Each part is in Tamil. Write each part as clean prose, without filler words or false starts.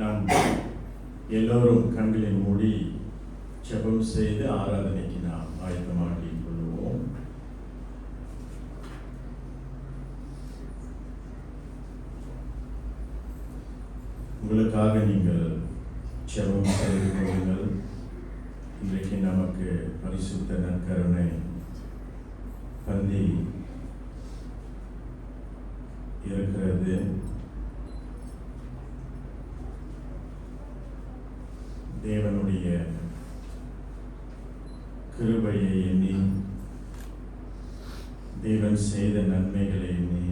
நாம் எல்லோரும் கண்களை மூடி ஜெபம் செய்து ஆராதனைக்கு நாம் ஆயத்தமாகிக் கொள்வோம். உங்களுக்காக நீங்கள் ஜெபம் செய்து கொள்ளுங்கள். இன்றைக்கு நமக்கு பரிசுத்த நற்கருணை பந்தி இருக்கிறது. தேவனுடைய கிருபையை எண்ணி, தேவன் செய்த நன்மைகளை எண்ணி,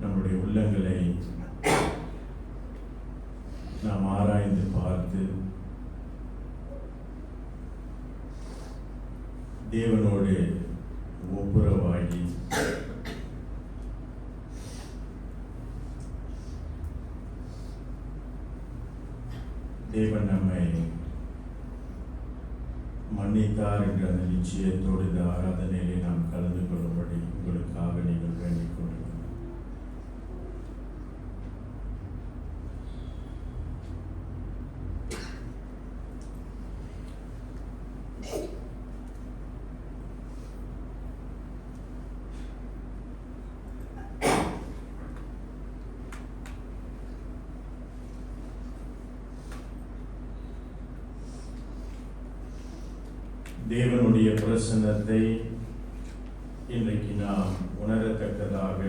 நம்முடைய உள்ளங்களை நாம் ஆராய்ந்து பார்த்து தேவனோடு ஒப்புரவாகி தேவன் நம்மை மன்னித்தார் என்ற அந்த நிச்சயத்தோடு இந்த ஆராதனையிலே நாம் கலந்து கொள்ளும்படி உங்களுக்காக நீங்கள் வேண்டிக் கொள்ளுங்கள். தேவனுடைய பிரசன்னத்தை இன்றைக்கு நாம் உணரத்தக்கதாக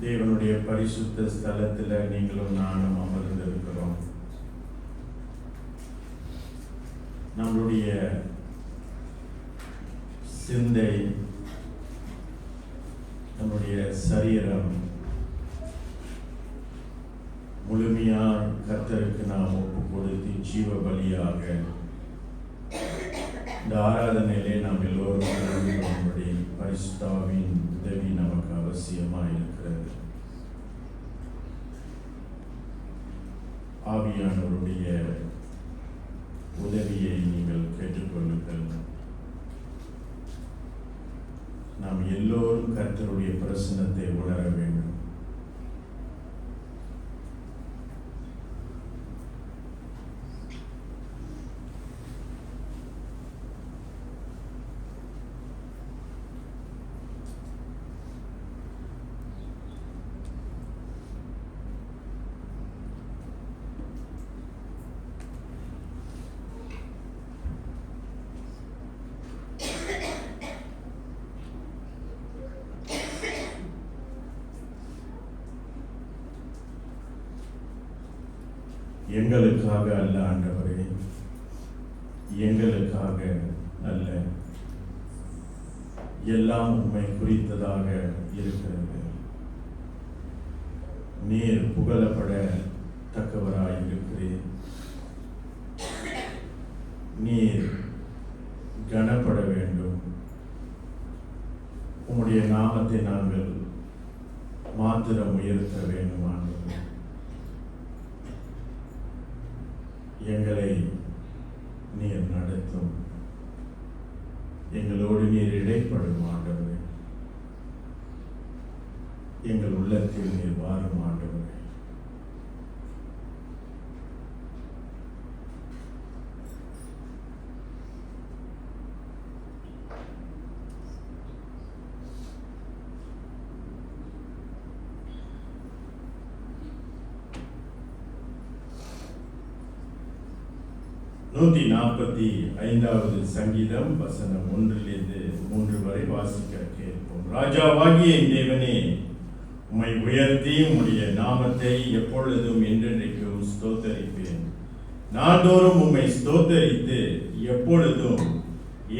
தேவனுடைய பரிசுத்த ஸ்தலத்தில் நீங்களும் நானும் அமர்ந்திருக்கிறோம். நம்முடைய சிந்தை, நம்முடைய சரீரம் முழுமையாய் கர்த்தருக்கு நாம் ஒப்பு கொடுத்து ஜீவ பலியாக இந்த ஆராதனையிலே நாம் எல்லோரும் கலந்து கொள்ளும்படி பரிசுத்தாவின் உதவி நமக்கு அவசியமாக இருக்கிறது. ஆவியானவருடைய உதவியை நீங்கள் கேட்டுக்கொள்ளுங்கள். நாம் எல்லோரும் கர்த்தருடைய பிரசன்னத்தை உணர வேண்டும். எங்களுக்காக அல்ல ஆண்டவரே, எங்களுக்காக அல்ல, எல்லாம் உம்மை குறித்ததாக இருக்கிறது. நீர் புகழப்பட தக்கவராய் இருக்கிறேன். நீர் கனப்பட வேண்டும். உம்முடைய நாமத்தை நாங்கள் மாத்திரம் உயர்த்த வேண்டும் ஆண்டவரே. எங்களை நீர் நடத்தும். எங்களோடு நீர் இடைப்படும் ஆண்டவரே. எங்கள் உள்ளத்தில் நீர் வாரும் ஆண்டவரே. நூற்றி 45வது சங்கீதம் வசனம் 1 - 3 வரை வாசிக்க கேட்போம். ராஜாவாகிய தேவனே, உம்மை உயர்த்தி உம்முடைய நாமத்தை எப்பொழுதும் என்றென்றைக்கும் ஸ்தோத்தரிப்பேன். நாள்தோறும் உம்மை ஸ்தோத்தரித்து எப்பொழுதும்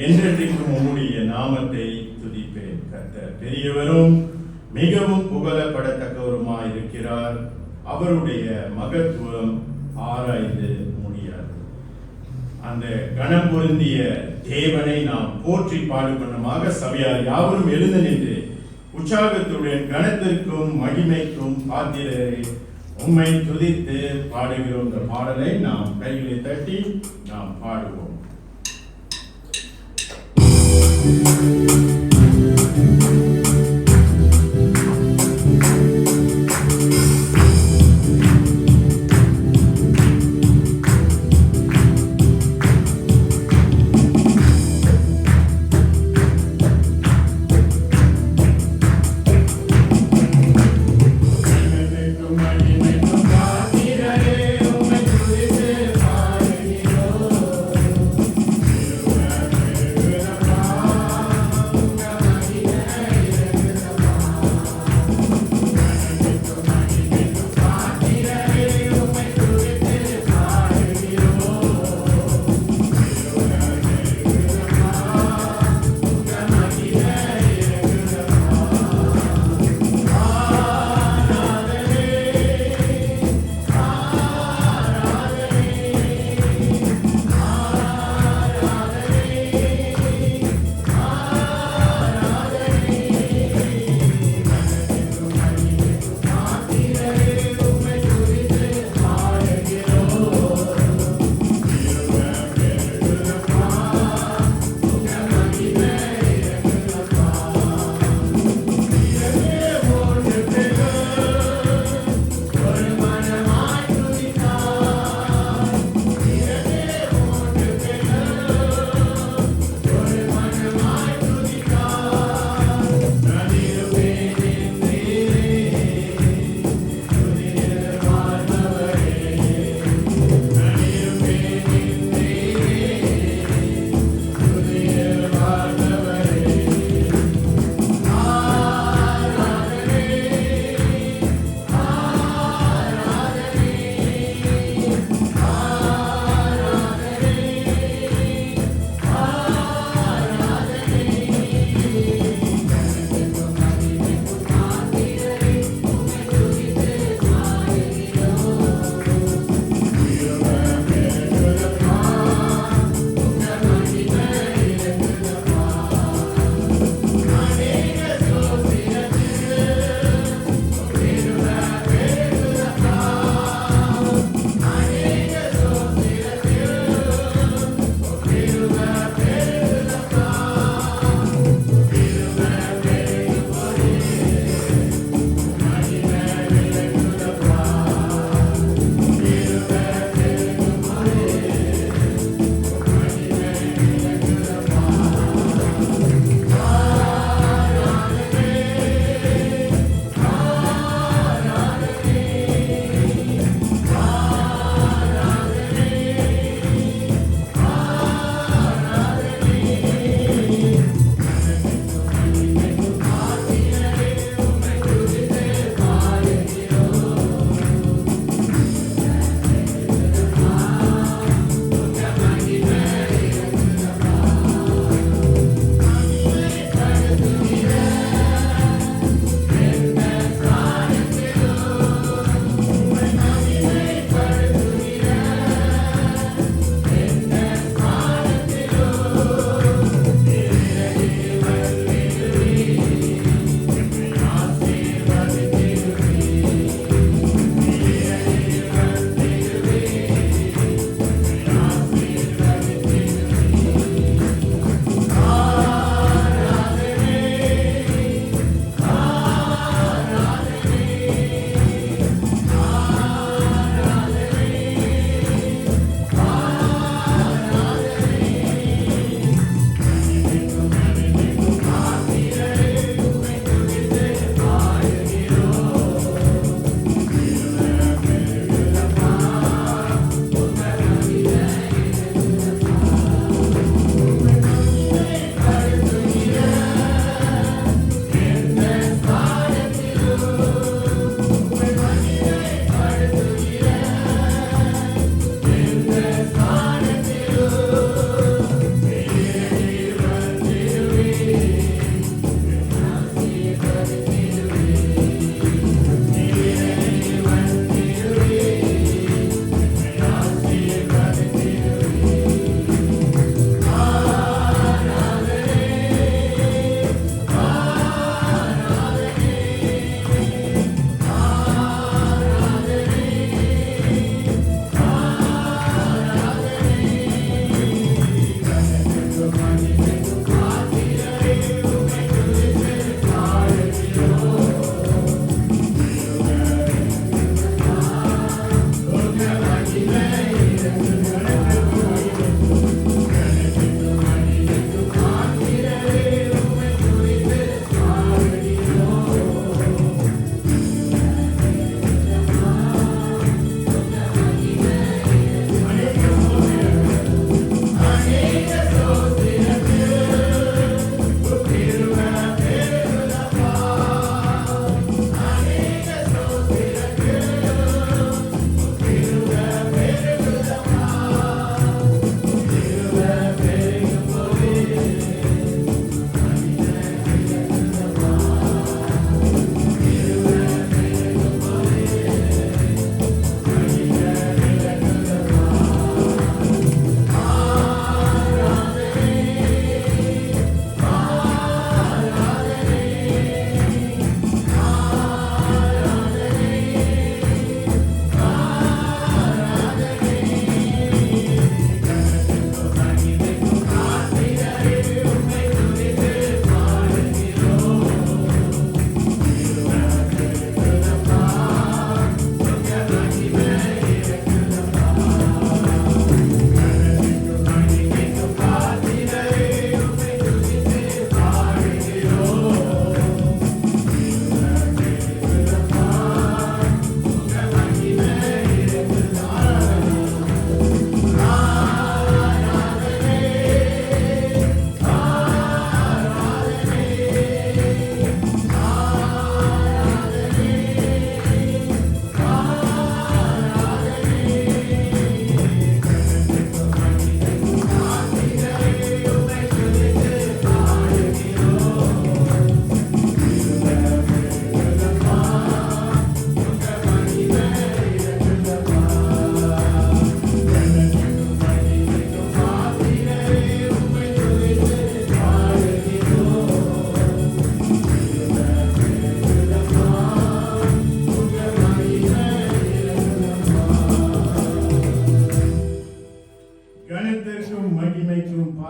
என்றென்றைக்கும் உம்முடைய நாமத்தை துதிப்பேன். கர்த்தர் பெரியவரும் மிகவும் புகழப்படத்தக்கவருமாய் இருக்கிறார். அவருடைய மகத்துவம் ஆராய்ந்து முடியாது. அந்த கணம் பொருந்திய தேவனை நாம் போற்றி பாடுபண்ணமாக சபையார் யாவரும் எழுந்து நின்று உற்சாகத்துடன் கணத்திற்கும் மகிமைக்கும் பாத்திரரை உம்மை துதித்து பாடுகிறோம். இந்த பாடலை நாம் கைகளை தட்டி நாம் பாடுவோம்.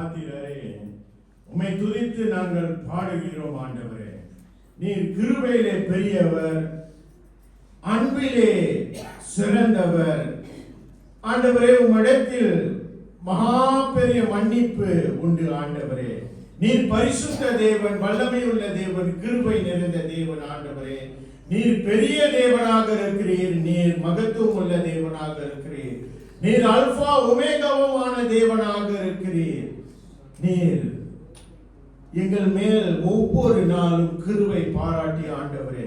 பாத்திரரே, உம்மை துதித்து நாங்கள் பாடுகிறோம் ஆண்டவரே. நீர் கிருபையிலே பெரியவர், அன்பிலே சிறந்தவர் ஆண்டவரே. உம்மிடத்தில் மகா பெரிய மன்னிப்பு உண்டு ஆண்டவரே. நீர் பரிசுத்த தேவன், வல்லமையுள்ள தேவன், கிருபை நிறைந்த தேவன் ஆண்டவரே. நீர் பெரிய தேவனாக இருக்கிறீர், நீர் மகத்துவம் உள்ள தேவனாக இருக்கிறீர், நீர் அல்பா ஒமேகாவுமான தேவனாக இருக்கிறீர். நீர் எங்கள் மேல் ஒவ்வொரு நாளும் கிருபை பாராட்டி ஆண்டவரே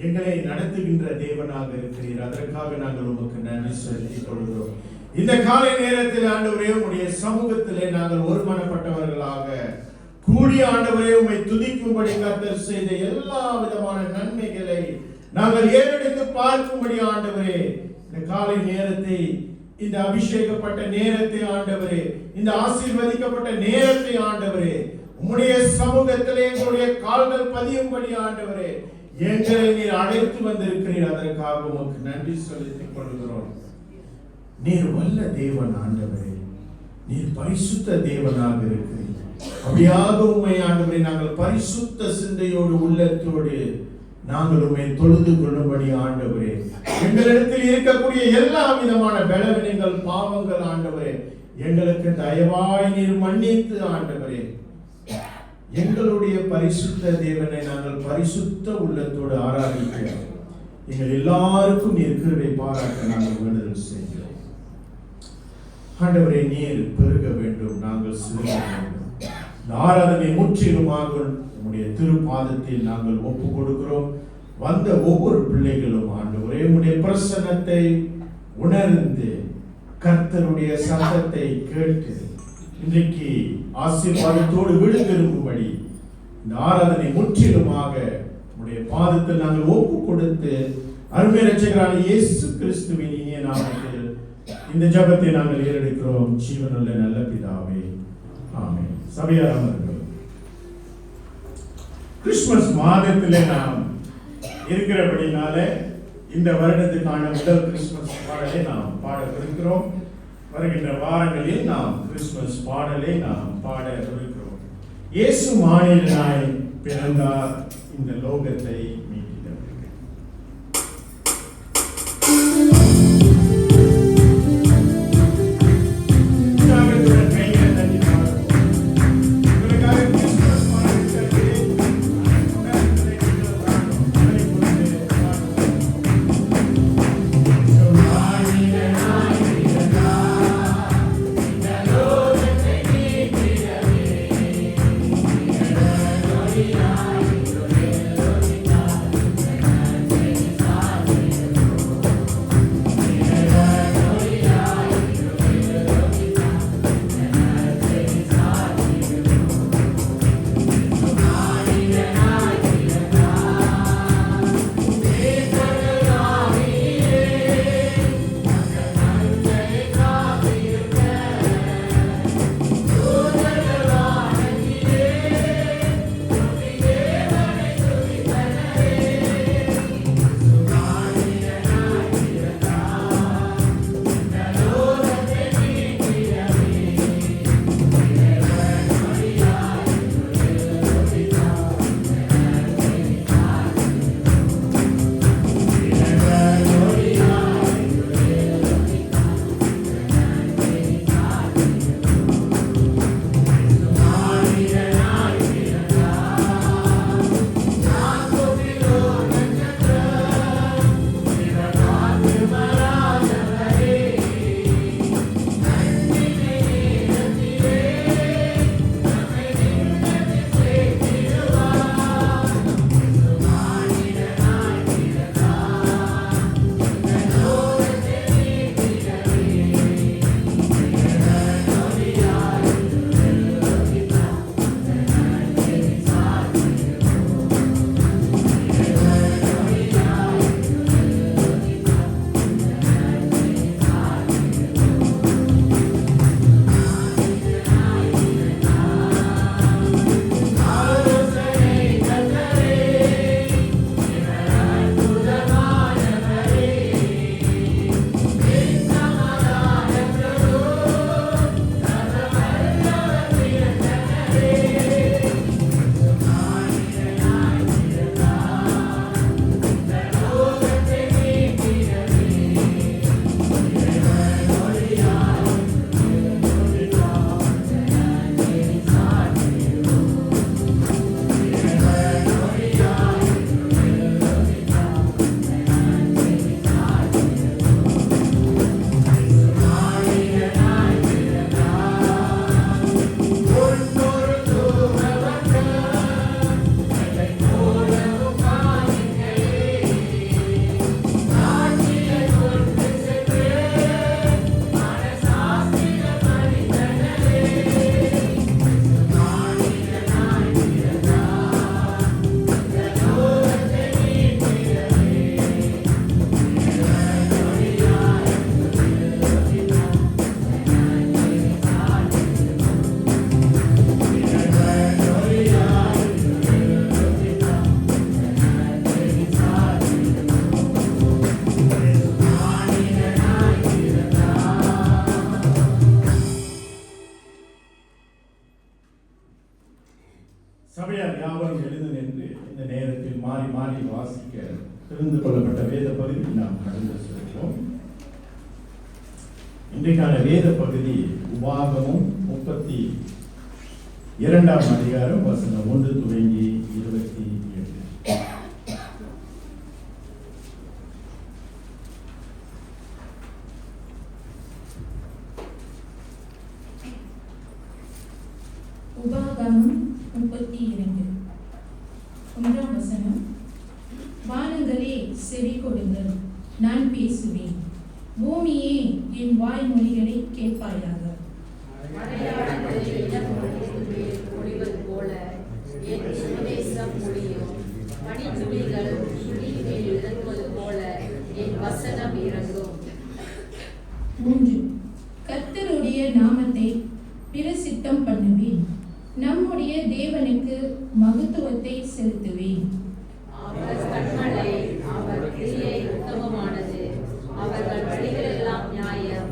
எங்களை நடத்துகின்ற தேவனாக இருக்கிறீர். அதற்காக நாங்கள் உமக்கு நன்றி செலுத்திக் கொள்கிறோம். இந்த காலை நேரத்தில் ஆண்டவரே உம்முடைய சமூகத்திலே நாங்கள் ஒருமனப்பட்டவர்களாக கூடி ஆண்டவரே உம்மை துதிக்கும்படி கர்த்தர் செய்த எல்லா விதமான நன்மைகளை நாங்கள் ஏறெடுத்து பார்க்கும்படி ஆண்டவரே இந்த காலை நேரத்தை, இந்த அபிஷேகப்பட்ட நேரத்தை ஆண்டவரே, இந்த ஆசீர்வதிக்கப்பட்ட நேரத்தை ஆண்டவரே உம்முடைய சமூகத்திலே எங்களுடைய கால்கள் பதியும்படி ஆண்டவரே எங்களை நீர் அழைத்து வந்திருக்கிறீர். அதற்காக உமக்கு நன்றி செலுத்திக் கொள்கிறோம். நீர் வல்ல தேவன் ஆண்டவரே, நீர் பரிசுத்த தேவனாக இருக்கிறீர். அப்படியாக உம்மை ஆண்டவரே நாங்கள் பரிசுத்த சிந்தையோடு உள்ளத்தோடு நாங்கள் உம்மை தொழுது கொள்ளும்படி ஆண்டவரே எங்களிடத்தில் இருக்கக்கூடிய எல்லா விதமான பலவீனங்கள், பாவங்கள் ஆண்டவரே எங்களுக்கு தயவாய் நீர் மன்னித்து ஆண்டவரே எங்களுடைய பரிசுத்த தேவனை நாங்கள் பரிசுத்த உள்ளத்தோடு ஆராதிக்க எங்கள் எல்லாருக்கும் நீர் கிருபை பாராட்ட நாங்கள் வேண்டுதல் செய்கிறோம். ஆண்டவரே நீர் பெருக வேண்டும், நாங்கள் சிறுக வேண்டும். இந்த ஆராதனை முற்றிலுமாக உம்முடைய திருப்பாதத்தில் நாங்கள் ஒப்பு கொடுக்கிறோம். வந்த ஒவ்வொரு பிள்ளைகளும் ஆண்டவரே உம்முடைய பிரசன்னத்தை உணர்ந்து கர்த்தருடைய சத்தத்தை கேட்டு இன்றைக்கு ஆசீர்வாதத்தோடு வீடு திரும்பும்படி இந்த ஆராதனை முற்றிலுமாக உம்முடைய பாதத்தில் நாங்கள் ஒப்பு கொடுத்து அருமை இரட்சகரான இயேசு கிறிஸ்துவின் இனிய நாமத்தில் இந்த ஜெபத்தை நாங்கள் ஏறெடுக்கிறோம். ஜீவனுள்ள நல்ல பிதாவே, ஆமென். சபையார் அமருங்கள். கிறிஸ்துமஸ் மாதத்திலே நாம் இருக்கிறபடினால இந்த வருடத்துக்கான முதல் கிறிஸ்துமஸ் பாடலை நாம் பாடவிருக்கிறோம். வருகின்ற வாரங்களில் நாம் கிறிஸ்துமஸ் பாடலை நாம் பாட இருக்கிறோம். இயேசு மானிடனாய் பிறந்தார் இந்த லோகத்தை மீட்டினார். Yeah. மாறி வாசிக்க தெரிந்து கொள்ளப்பட்ட வேத பகுதி நாம் கடந்து செல்வோம். இன்றைக்கான வேத பகுதி உபாகமம் 32ஆம் அதிகாரம் வசனம் 1 துவங்கி 28. உபாகமம் 32 1ஆம் வசனம். வானங்களே செவி கொடுங்கள், நான் பேசுவேன். பூமியே என் வாய்மொழிகளை கேட்பாயாக. போல என் உபதேசம் முடியும். பனித்துளிகள் துளியில் இறங்குவது போல என் வசனம் இறங்கும். 3. கர்த்தருடைய நாமத்தை பிரசித்தம் பண்ணுவேன். நம்முடைய தேவனுக்கு மகத்துவத்தை செலுத்துவேன். அவர் கண்மலை, அவர் கிரியை உத்தமமானது. அவர்கள் வழிகளெல்லாம் நியாயம்.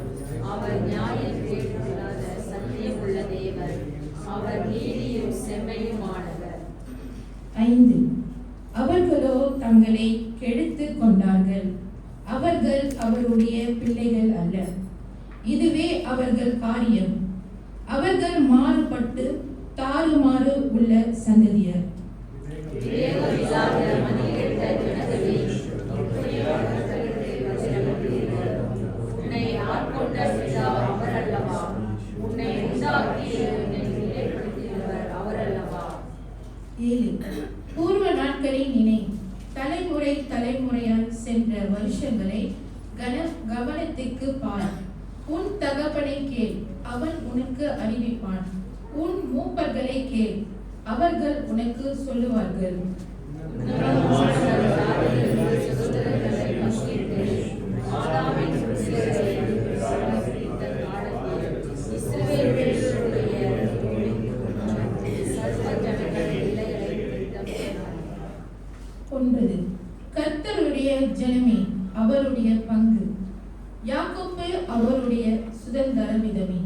அவர் நியாயம் கேட்காத சத்தியமுள்ள தேவர். அவர் நீதியும் செம்மையுமானவர். 5. அவர்களோ தங்களை கெடுத்துக் கொண்டார்கள். அவர்கள் அவருடைய பிள்ளைகள் அல்ல. இதுவே அவர்கள் காரியம். அவர்கள் மாறுபட்டு தாறுமாறு உள்ள சந்ததியர். உன்னை ஆட்கொண்ட பிதா அவர் அல்லவா? உன்னை உண்டாக்கி உன்னை நிலைப்படுத்தியவர் அவர் அல்லவா? 7. பூர்வ நாட்களை நினை. தலைமுறை தலைமுறையால் சென்ற வருஷங்களை கவனத்துக்கு பார். உன் தகப்பனை கேள், அவன் உனக்கு அறிவிப்பான். உன் மூப்பர்களை கேள், அவர்கள் உனக்கு சொல்லுவார்கள். கர்த்தருடைய ஜனமே அவருடைய பங்கு, யாக்கோப்பு அவருடைய சுதந்திர விதமே.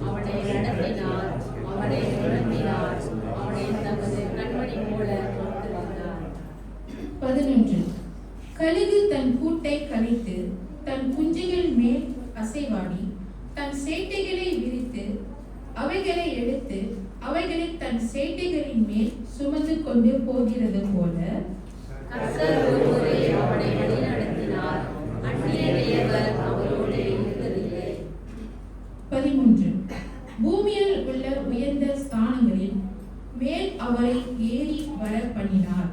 அவனை நடத்தினார், அவனை நிரப்பினார், அவனை தமது கண்மணி போல கொண்டு வந்தார். 11. கழுகு தன் கூட்டை கலைத்து தன் குஞ்சுகள் மேல் அசைவாடி தன் சேட்டைகளை விரித்து அவைகளை எடுத்து அவைகளை தன் சேட்டைகளின் மேல் சுமந்து கொண்டு போகிறது போல கர்த்தர் ஒருவரே அவனை வழிநடத்தினார். அந்நிய தேவர் அவரோடு இருந்ததில்லை. 13. பூமியில் உள்ள உயர்ந்த ஸ்தானங்களில் மேல் அவரை ஏறி வர பண்ணினார்.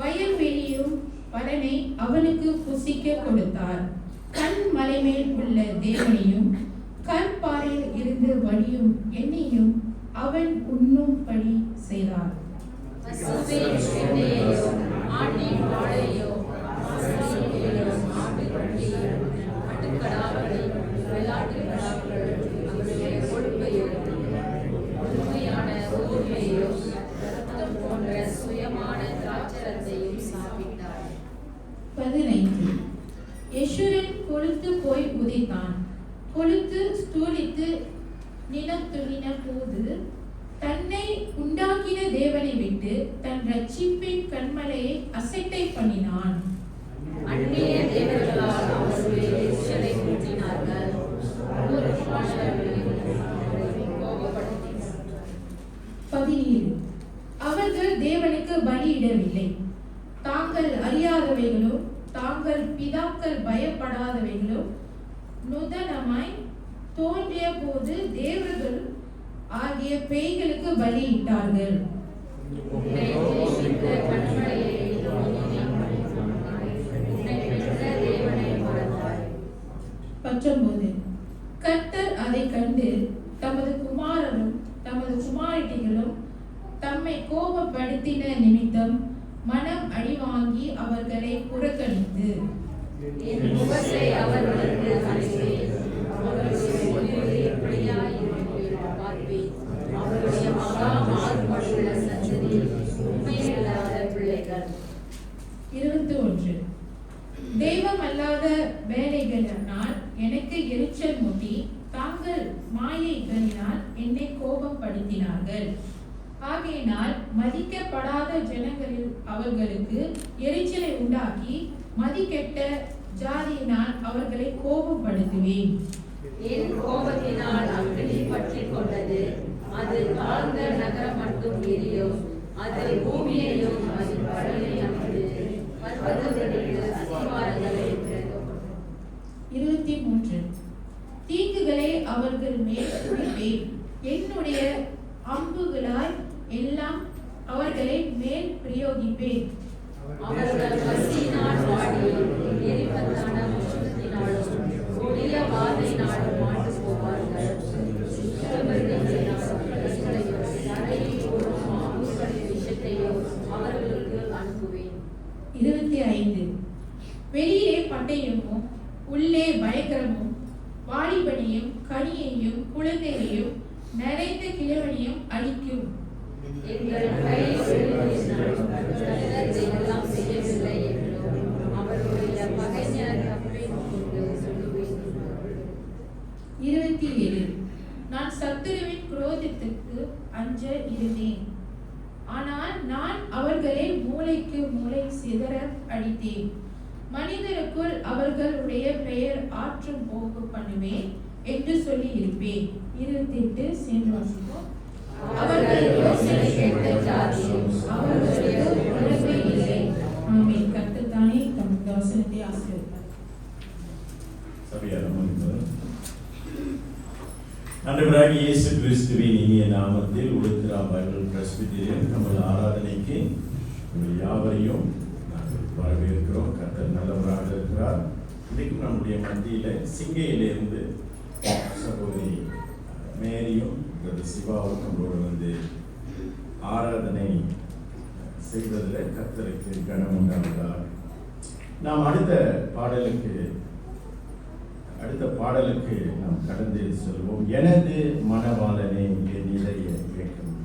வயல்வெளியும் பலனை அவனுக்கு புசிக்க கொடுத்தார். கண் மலை மேல் உள்ள தேவனையும் கற்பாறையில் இருந்து வடியும் எண்ணெயும் அவன் உண்ணும்படி செய்தார். பசுவின் வெண்ணையையும் ஆட்டின் பாலையும் ஆசாரியையும் ஆட்டுக்குட்டியையும் ஆட்டுக்கடாக்களையும் வெள்ளாட்டுக் கடாக்களையும் அவருடைய கொழுப்பையும் முழுமையான ஊர்மையும் இரத்தம் போன்ற சுயமான திராட்சரத்தையும் சாப்பிட்டார். 15. யெஷுரன் கொழுத்து போய் உதைத்தான். கொழுத்து ஸ்தூலித்து நிலத்துளின போது தன்னை உண்டாக்கின தேவனை விட்டு தன் ரட்சிப்பின் கண்மலையை அசட்டை பண்ணினான். அந்நிய தேவர்களால் அவருடைய எரிச்சலை கூட்டினார்கள். கோபப்படுத்தினார். 17. அவர்கள் தேவனுக்கு பலியிடவில்லை. தாங்கள் அறியாதவைகளோ தாங்கள் பிதாக்கள் பயப்படாதவைகளோ நூதனமாய் தோன்றிய போது தேவர்கள் ஆகிய பேய்களுக்கு பலியிட்டார்கள். உன்னை நேசித்த கண்மலையை உன்னை பெற்ற தேவனை மறந்தாய். 19. கர்த்தர் அதை கண்டு தமது குமாரரும் தமது குமாரட்டிகளும் தம்மை கோபப்படுத்தின நிமித்தம் மனம் அடிவாங்கி அவர்களை புறக்கணித்து என் முகத்தை அவர்களுக்கு அளிப்பேன். அவர்களுடைய முடிவு எப்படியாய் இருக்கும் என்று பார்ப்பேன். அவருடைய மகா மாறுபட்டுள்ள சந்ததி உண்மையில்லாத பிள்ளைகள். 21. தெய்வம் அல்லாத வேலைகளினால் எனக்கு எரிச்சல் மூட்டி தாங்கள் மாயைகளினால் என்னை கோபப்படுத்தினார்கள். ஆகையினால் மதிக்கப்படாத ஜனங்களில் அவர்களுக்கு எரிச்சலை உண்டாக்கி மதிக்கெட்ட ஜாதியினால் அவர்களை கோபப்படுத்துவேன். என் கோபத்தினால் அக்கினி பற்றிக் கொண்டது, அது தாழ்ந்த நகரம் மட்டும் எரியும், அது பூமியையும் அதன் கடலையும் பர்வதங்களுக்கு அஸ்திவாரங்களை திறக்கும். 23 தீங்குகளை அவர்கள் மேல் குவிப்பேன், என்னுடைய அம்புகளாய் எல்லாம் அவர்களை மேல் பிரயோகிப்பேன். அவர்கள் பசியினால் வாடி எரிபத்தான உஷ்ணத்தினாலும் கொடிய வாதையினாலும் மாண்டு போவார்கள். தரையில் ஓடும் பாம்புகளின் விஷத்தையோ அவர்களுக்கு அனுப்புவேன். 25 வெளியே பட்டயமும் உள்ளே பயங்கரமும் வாலிபனையும் கனியையும் குழந்தையையும் நிறைந்த கிழவனையும் அழிக்கும். எங்கள் கை எல்லாம் செய்யவில்லை என்றும் அவருடைய பகைஞர் தப்பிக் கொண்டு சொல்லுவேன். 27 நான் சத்துருவின் குரோதத்துக்கு அஞ்ச இருந்தேன், ஆனால் நான் அவர்களை மூலைக்கு மூலை சிதற அடித்தேன். மனிதருக்குள் அவர்களுடைய பெயர் ஆற்றும் போக பண்ணுவேன் என்று சொல்லி இருப்பேன். 28 சேர்ந்து வாசிப்போம். அவர்கள் யோசனை கேட்ட ஜாதியும் அவர்களுடைய உணர்வே இல்லை. ஆமென். கர்த்தர் தானே தம் வசனத்தை ஆசீர்வதிப்பார். ஆண்டவராகிய இயேசு கிறிஸ்துவின் இனிய நாமத்தில் உளுத்திரா பைபிள் பிரஸ்பிட்டீரியன் நம்ம ஆராதனைக்கு உங்கள் யாவரையும் நாங்கள் வரவேற்கிறோம். கர்த்தர் நல்லவராக இருக்கிறார். இன்றைக்கும் நம்முடைய மத்தியில் சிங்கையிலிருந்து சகோதரி மேரியும் சிவாவும் நம்மளோடு வந்து ஆராதனை செய்வதில் கர்த்தருக்கு கனம் உண்டாவதாக. நாம் அடுத்த பாடலுக்கு நாம் கடந்து செல்வோம். எனது மனவாளனே என் இதய இயக்கம்.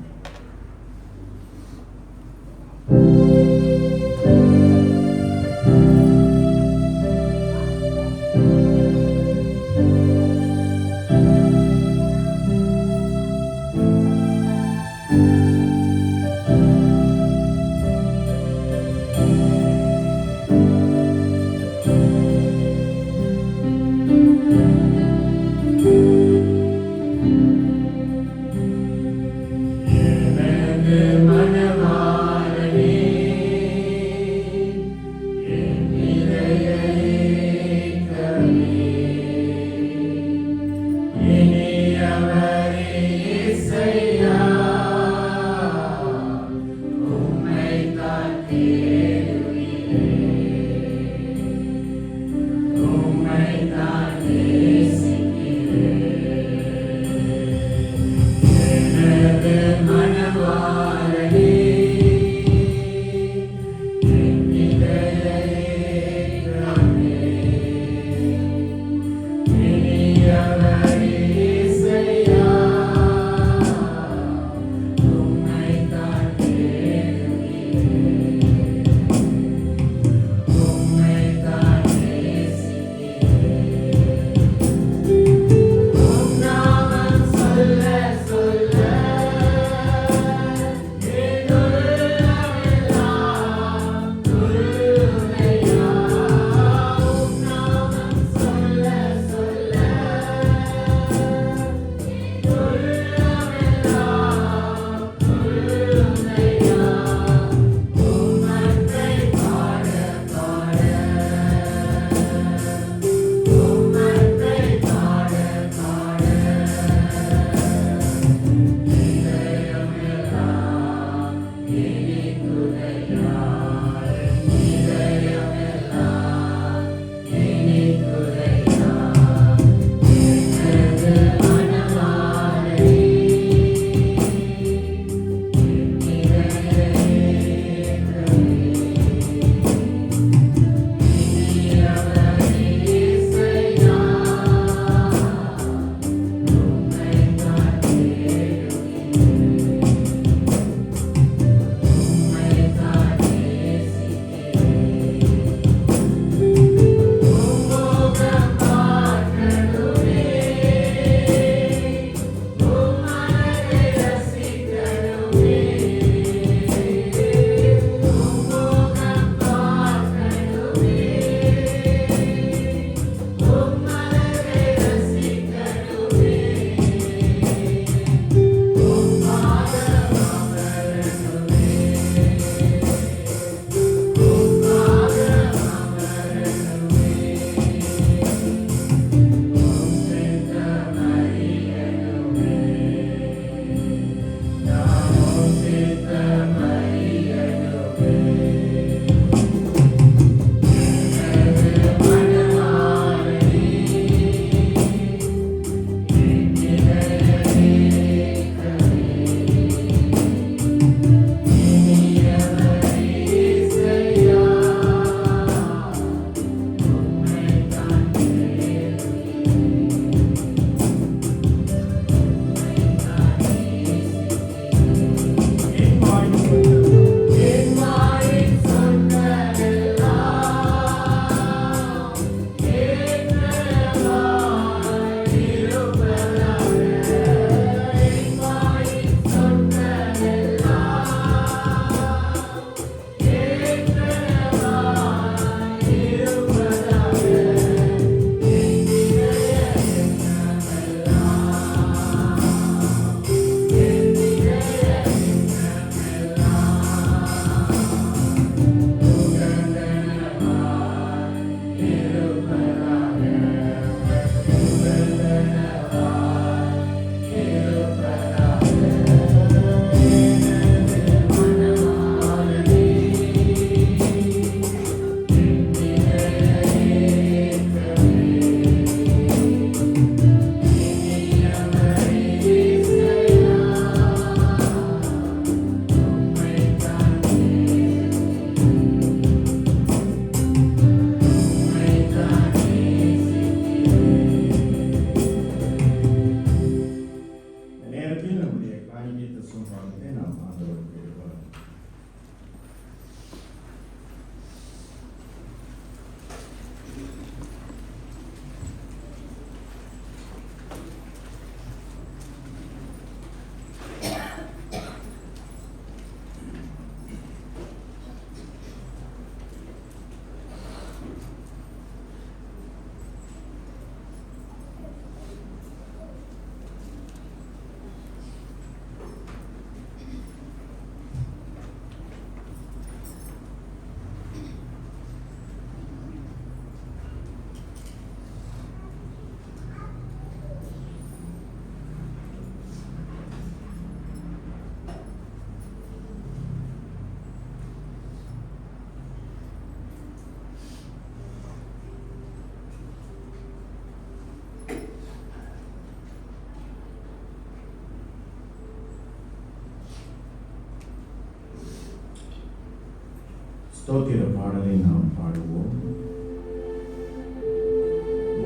ஸ்தோத்திர பாடலை நாம் பாடுவோம்.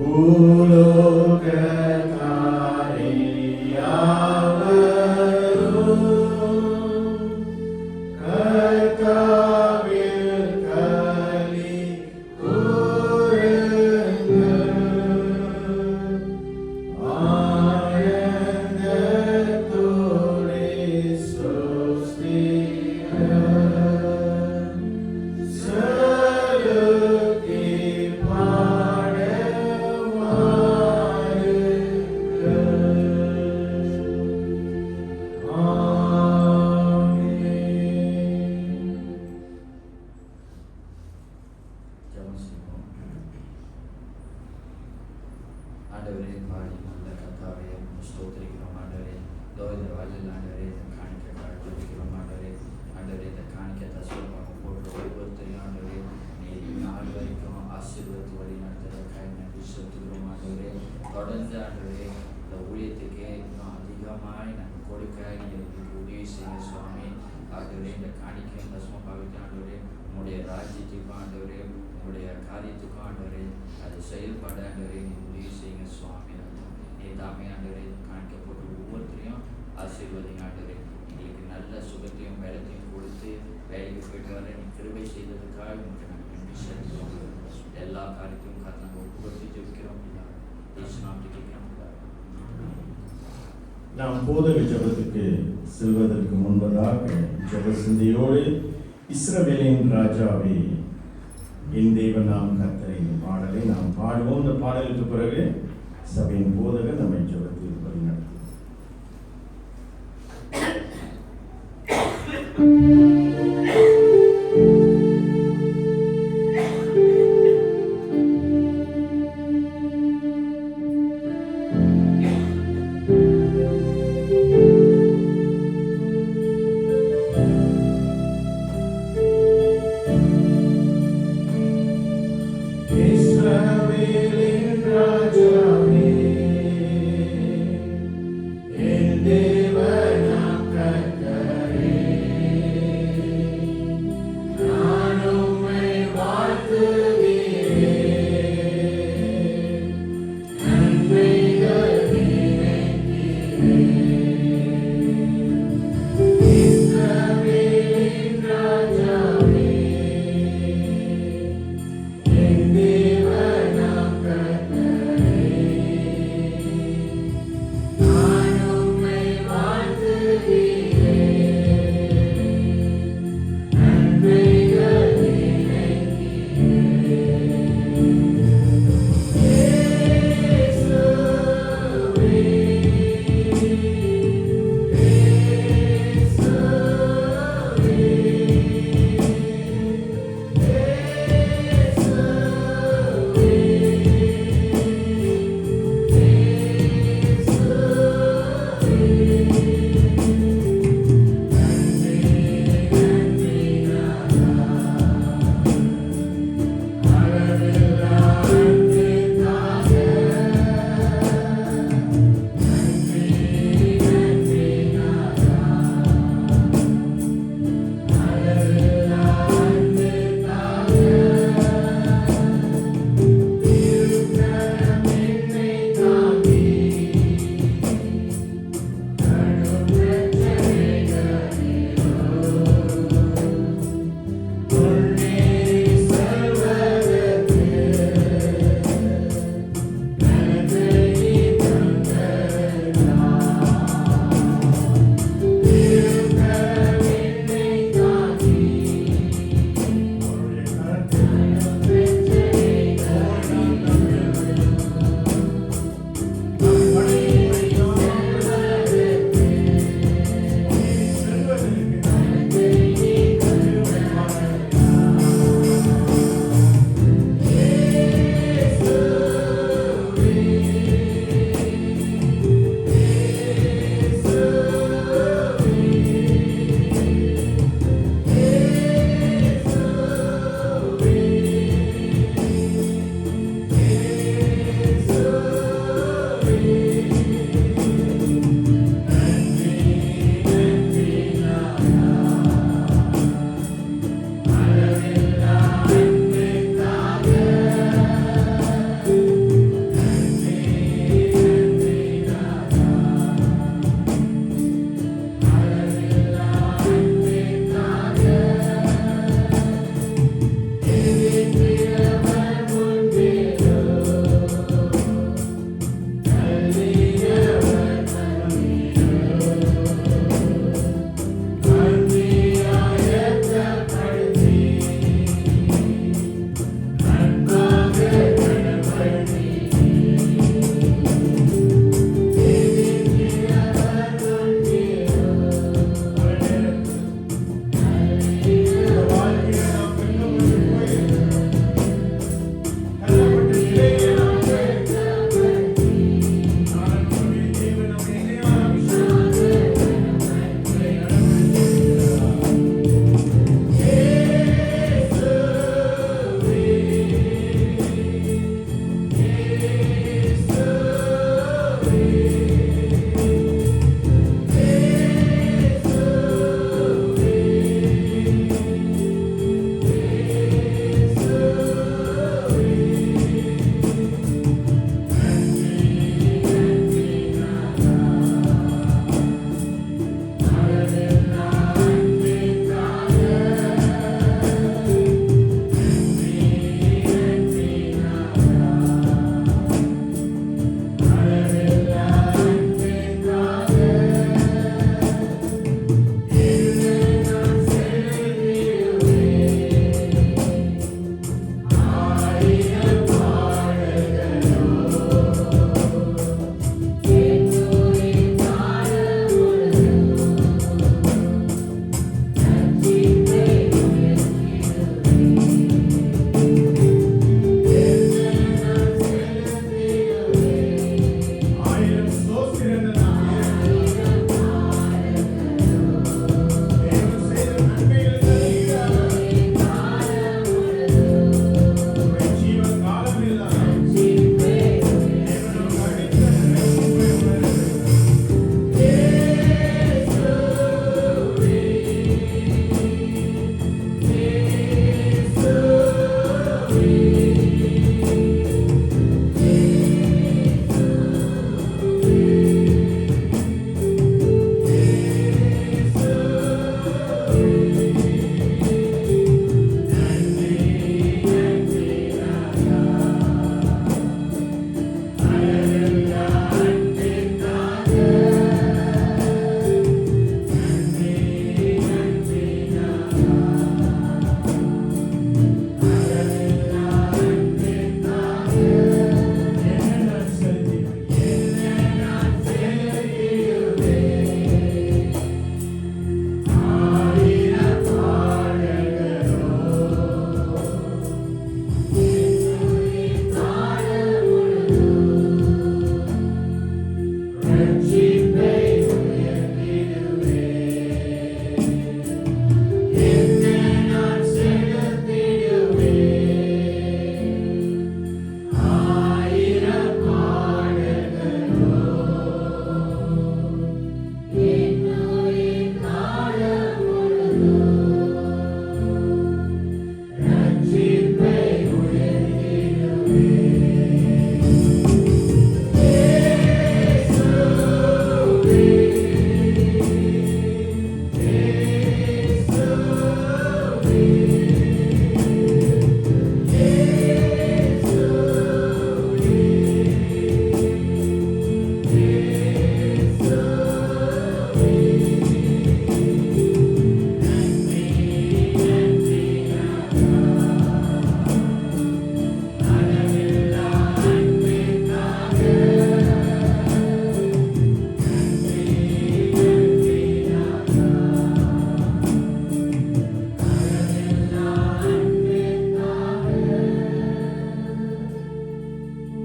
பூலோகத்தாரே யாவரும் கர்த்தாவில் களி கூருங்கள். ஆனந்தத்தோடே ஸ்தோத்திரம் செலுத்தி ஆண்டவரே பாடி நல்ல கர்த்தாவே ஸ்தோத்திரிக்கிறோம். ஆண்டவரே இந்த வாழ்வில் ஆண்டவரே இந்த காணிக்கை காட்டுகிறோம். ஆண்டவரே இந்த காணிக்கை தசுவாக போட்டு ஒவ்வொருத்தரையும் ஆண்டவரே நீ நாள் வரைக்கும் ஆசீர்வாதத்து வழி நடத்துவதற்காக நன்றி செலுத்துகிறோம். ஆண்டவரே தொடர்ந்து ஆண்டவரே இந்த ஊழியத்துக்கு இன்னும் அதிகமாய் நாங்கள் கொடுக்க எங்களுக்கு உதவி செய்ய சுவாமி. ஆண்டவரே இந்த காணிக்கை தசும பாவித்து ஆண்டவரே உங்களுடைய ராஜ்யத்துக்கும் ஆண்டவரே உங்களுடைய காரியத்துக்கும் ஆண்டவரே அது செயல்பட ஆண்டவரே நீ உதவி செய்யுங்க சுவாமி. நீ தாமே ஆண்டவரே காணிக்க போட்டு ஒவ்வொருத்தரையும் ஆசீர்வதிங்க ஆண்டவரே. எங்களுக்கு நல்ல சுகத்தையும் வேலைத்தையும் கொடுத்து வேலைக்கு போயிட்டு வர நீ கிருபை செய்ததுக்காக உங்களுக்கு நாங்கள் நன்றி செலுத்துகிறோம். எல்லா காரியத்தையும் காத்து நாங்கள் ஒப்புக்கொடுத்து ஜெபிக்கிறோம். நாமத்தை கேட்கிறோம். நாம் போதக ஜெபத்துக்கு செல்வதற்கு முன்பதாக ஜெப சிந்தையோடு இஸ்ரவேலின் ராஜாவே என் தேவன் நாம் கர்த்தர் இந்த பாடலை நாம் பாடுவோம். இந்த பாடலுக்கு பிறகு சபையின் போதகர் நம்மை ஜெபத்தில் வழிநடத்தும். இஸ்ரவேலின் ராஜாவே என் தேவன் நாம் கர்த்தரே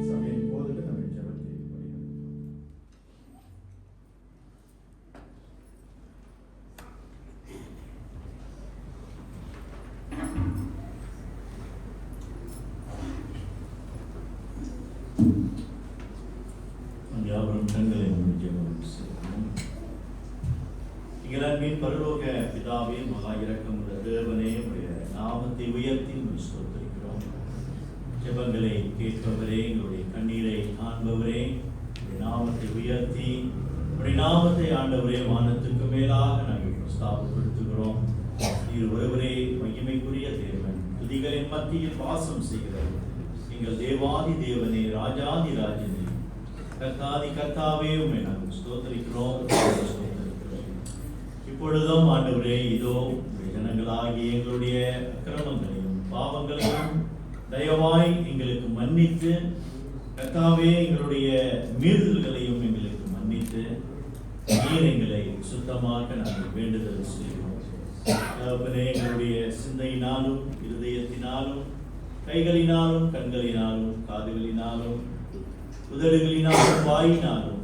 சபையின் போதக நம்ம ஜெபத்தை படிக்கிறோம். யாவரும் கண்களை மூடி ஜெபம் செய்வோம். எங்கள் அன்பின் பரலோக பிதாவே, மகா இரக்கமுள்ள தேவனே, உடைய நாமத்தை உயர்த்தி உம்மை ஸ்தோத்திரிக்கிறோம். ஜெபங்களை கேட்பவரே, எங்களுடைய கண்ணீரை காண்பவரே, உடைய நாமத்தை உயர்த்தி உடைய நாமத்தை ஆண்டவரே வானத்துக்கு மேலாக நாங்கள் பிரஸ்தாபப்படுத்துகிறோம். நீர் ஒருவரே மகிமைக்குரிய தேவன், துதிகளின் மத்தியில் வாசம் செய்கிறார். எங்கள் தேவாதி தேவனே, ராஜாதி ராஜனே, கர்த்தாதி கர்த்தாவே, உம்மை நாங்கள் ஸ்தோத்திரிக்கிறோம். இப்பொழுதும் ஆண்டவரே, இதோ உம்முடைய ஜனங்களாகிய எங்களுடைய அக்கிரமங்களையும் பாவங்களையும் தயவாய் எங்களுக்கு மன்னித்து, கர்த்தாவே எங்களுடைய மீறுதல்களையும் எங்களுக்கு மன்னித்து நீர் எங்களை சுத்தமாக்க நாங்கள் வேண்டுதல் செய்கிறோம். தகப்பனே, எங்களுடைய சிந்தையினாலும் இருதயத்தினாலும் கைகளினாலும் கண்களினாலும் காதுகளினாலும் உதடுகளினாலும் வாயினாலும்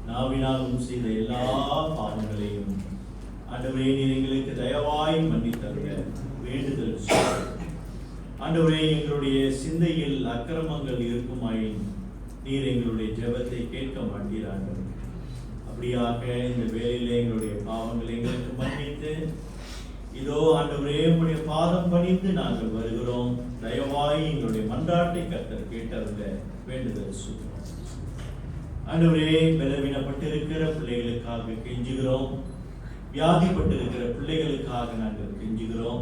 நாவினாலும் செய்த எல்லா பாவங்களையும் ஆண்டவரே நீர் எங்களுக்கு தயவாய் மன்னித்தருக வேண்டுதல் செய்கிறோம். ஆண்டவரே, எங்களுடைய சிந்தையில் அக்கிரமங்கள் இருக்குமாயின் நீர் எங்களுடைய ஜெபத்தை கேட்க மாட்டீர் ஆண்டவரே. அப்படியாக இந்த வேளையிலே எங்களுடைய பாவங்களை எங்களுக்கு மன்னித்து, இதோ ஆண்டவரே உம்முடைய பாதம் பணிந்து நாங்கள் வருகிறோம். தயவாய் எங்களுடைய மன்றாட்டை கர்த்தர் கேட்டருள வேண்டுதல் செய்கிறோம். ஆண்டவரே, பலவீனப்பட்டிருக்கிற பிள்ளைகளுக்காக கெஞ்சுகிறோம். வியாதிப்பட்டிருக்கிற பிள்ளைகளுக்காக நாங்கள் கெஞ்சுகிறோம்.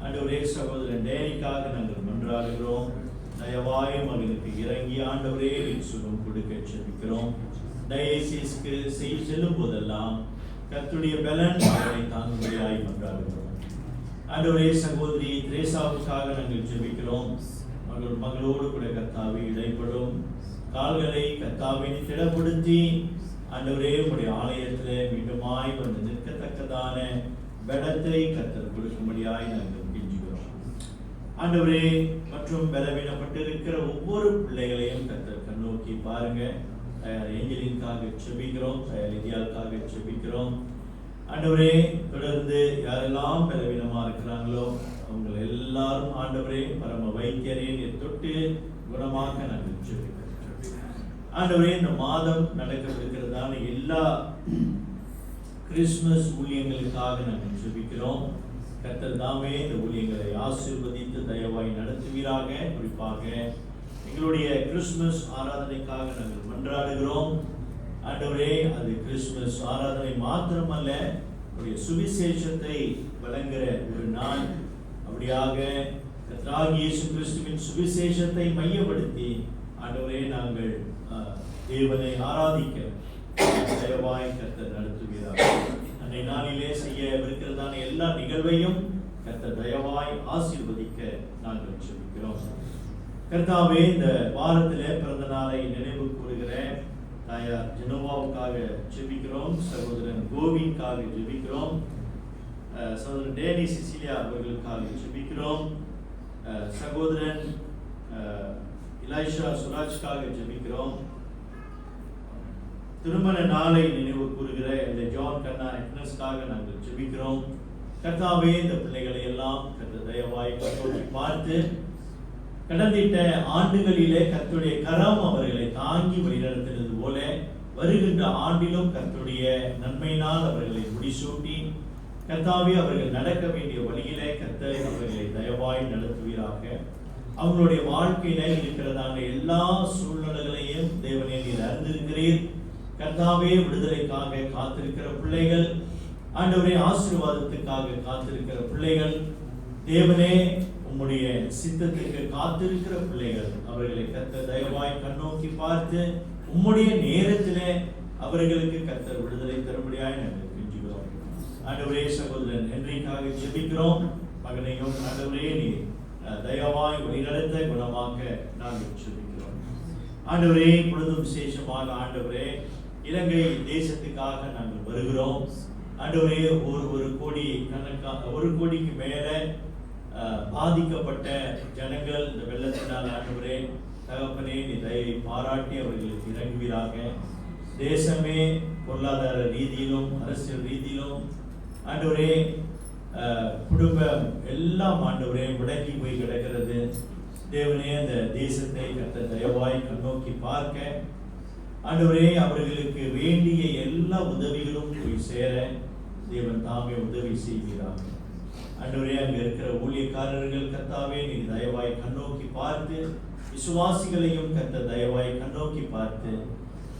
ஆண்டவரே, சகோதரன் டேனிக்காக நாங்கள் மன்றாடுகிறோம். தயவாய் மகனுக்கு இறங்கி ஆண்டவரே சுகம் கொடுக்க செபிக்கிறோம். டயசிஸ்க்கு செல்லும் போதெல்லாம் கர்த்தருடைய பலன் அவரை தாங்கும்படியாய் மன்றாடுகிறோம். ஆண்டவரே, சகோதரி திரேசாவுக்காக நாங்கள் ஜெபிக்கிறோம். மகளோடு கூட கர்த்தாவை இடைப்படும் கால்களை கர்த்தாவை திடப்படுத்தி ஆண்டவரே உடைய ஆலயத்தில் மீண்டுமாய் வந்து நிற்கத்தக்கதான பலத்தை கர்த்தர் கொடுக்கும்படியாய் நாங்கள் கெஞ்சுகிறோம். ஆண்டவரே, மற்றும் பலவீனப்பட்டிருக்கிற ஒவ்வொரு பிள்ளைகளையும் கர்த்தர் கண்ணோக்கி பாருங்க. ஏஞ்சலின்காக செபிக்கிறோம், லிதியாவுக்காக செபிக்கிறோம். ஆண்டவரே, தொடர்ந்து யாரெல்லாம் பலவீனமா இருக்கிறாங்களோ அவங்க எல்லாரும் ஆண்டவரே பரம வைத்தியரே தொட்டு குணமாக்க நாங்கள் செபிக்கிறோம். ஆண்டவரே, இந்த மாதம் நடக்கவிருக்கிறதான எல்லா கிறிஸ்துமஸ் ஊழியங்களுக்காக நாங்கள் ஜெபிக்கிறோம். கர்த்தர் தாமே இந்த ஊழியங்களை ஆசீர்வதித்து தயவாய் நடத்துவீராக. குறிப்பாக எங்களுடைய கிறிஸ்துமஸ் ஆராதனைக்காக நாங்கள் மன்றாடுகிறோம். ஆண்டவரே, அது கிறிஸ்துமஸ் ஆராதனை மாத்திரமல்ல, உடைய சுவிசேஷத்தை வழங்குகிற ஒரு நாள். அப்படியாக கர்த்தராகிய இயேசு கிறிஸ்துவின் சுவிசேஷத்தை மையப்படுத்தி ஆண்டவரே நாங்கள் தேவனை ஆராதிக்க தயவாய் கர்த்தர் நடத்துவீராக. அன்றைய நாளிலே செய்யவிருக்கிறதான எல்லா நிகழ்வையும் கர்த்தர் தயவாய் ஆசீர்வதிக்க நாங்கள் ஜெபிக்கிறோம். கர்த்தாவே, இந்த வாரத்திலே பிறந்த நாளை நினைவு கூறுகிற தாயார் ஜெனோவாவுக்காக ஜெபிக்கிறோம். சகோதரன் கோவின்காக ஜெபிக்கிறோம். சகோதரன் டேனி சிசிலியா அவர்களுக்காக ஜெபிக்கிறோம். சகோதரன் இலைஷா சுராஜ்காக ஜெபிக்கிறோம். திருமண நாளை நினைவு கூறுகிற இந்த ஜான் கண்ணா எக்னஸ்காக நாங்கள் ஜெபிக்கிறோம். கர்த்தாவே, இந்த பிள்ளைகளை எல்லாம் கர்த்தர் தயவாய் கண்ணோக்கி பார்த்து கடந்திட்ட ஆண்டுகளிலே கர்த்தருடைய கரம் அவர்களை தாங்கி வழிநடத்தினது போல வருகின்ற ஆண்டிலும் கர்த்தருடைய நன்மையினால் அவர்களை முடிசூட்டி கர்த்தாவே அவர்கள் நடக்க வேண்டிய வழியிலே கர்த்தர் அவர்களை தயவாய் நடத்துவீராக. அவங்களுடைய வாழ்க்கையில இருக்கிறதான எல்லா சூழ்நிலைகளையும் தேவனே நீர் அறிந்திருக்கிறீர். கர்த்தாவே, விடுதலைக்காக காத்திருக்கிற பிள்ளைகள், ஆண்டவரே ஆசீர்வாதத்துக்காக காத்திருக்கிற பிள்ளைகள், தேவனே, உம்முடைய சித்தத்திற்கு காத்திருக்கிற பிள்ளைகள் அவர்களை கர்த்தர் தயவாய் கண்ணோக்கி பார்த்து உம்முடைய நேரத்திலே அவர்களுக்கு கர்த்தர் விடுதலை தரும்படியாய் நாங்கள் கெஞ்சுகிறோம். ஆண்டவரே, சகோதரன் ஹென்ரிக்காக ஜெபிக்கிறோம். மகனையும் ஆண்டவரே நீர் தயவாய் வழிநடத்த குணமாக்க நாங்கள் ஜெபிக்கிறோம். ஆண்டவரே, பொழுதும் விசேஷமாக ஆண்டவரே இலங்கை தேசத்துக்காக நாங்கள் வருகிறோம். ஆண்டவரே, ஒரு கோடி கணக்காக 1 கோடிக்கு மேல பாதிக்கப்பட்ட ஜனங்கள் இந்த வெள்ளத்தினால் ஆண்டவரே தகப்பனே நீ தயவை பாராட்டி அவர்களுக்கு இறங்குவீராக. தேசமே பொருளாதார ரீதியிலும் அரசியல் ரீதியிலும் ஆண்டவரே குடும்பம் எல்லாம் ஆண்டவரே முடங்கி போய் கிடக்கிறது. தேவனே, அந்த தேசத்தை கர்த்தர் தயவாய் கண்ணோக்கி பார்க்க ஆண்டவரே அவர்களுக்கு வேண்டிய எல்லா உதவிகளும் போய் சேர தேவன் தாமே உதவி செய்கிறார். ஆண்டவரே, அங்க இருக்கிற ஊழியக்காரர்கள் கர்த்தாவே நீ தயவாய் கண்ணோக்கி பார்த்து விசுவாசிகளையும் கர்த்தர் தயவாய் கண்ணோக்கி பார்த்து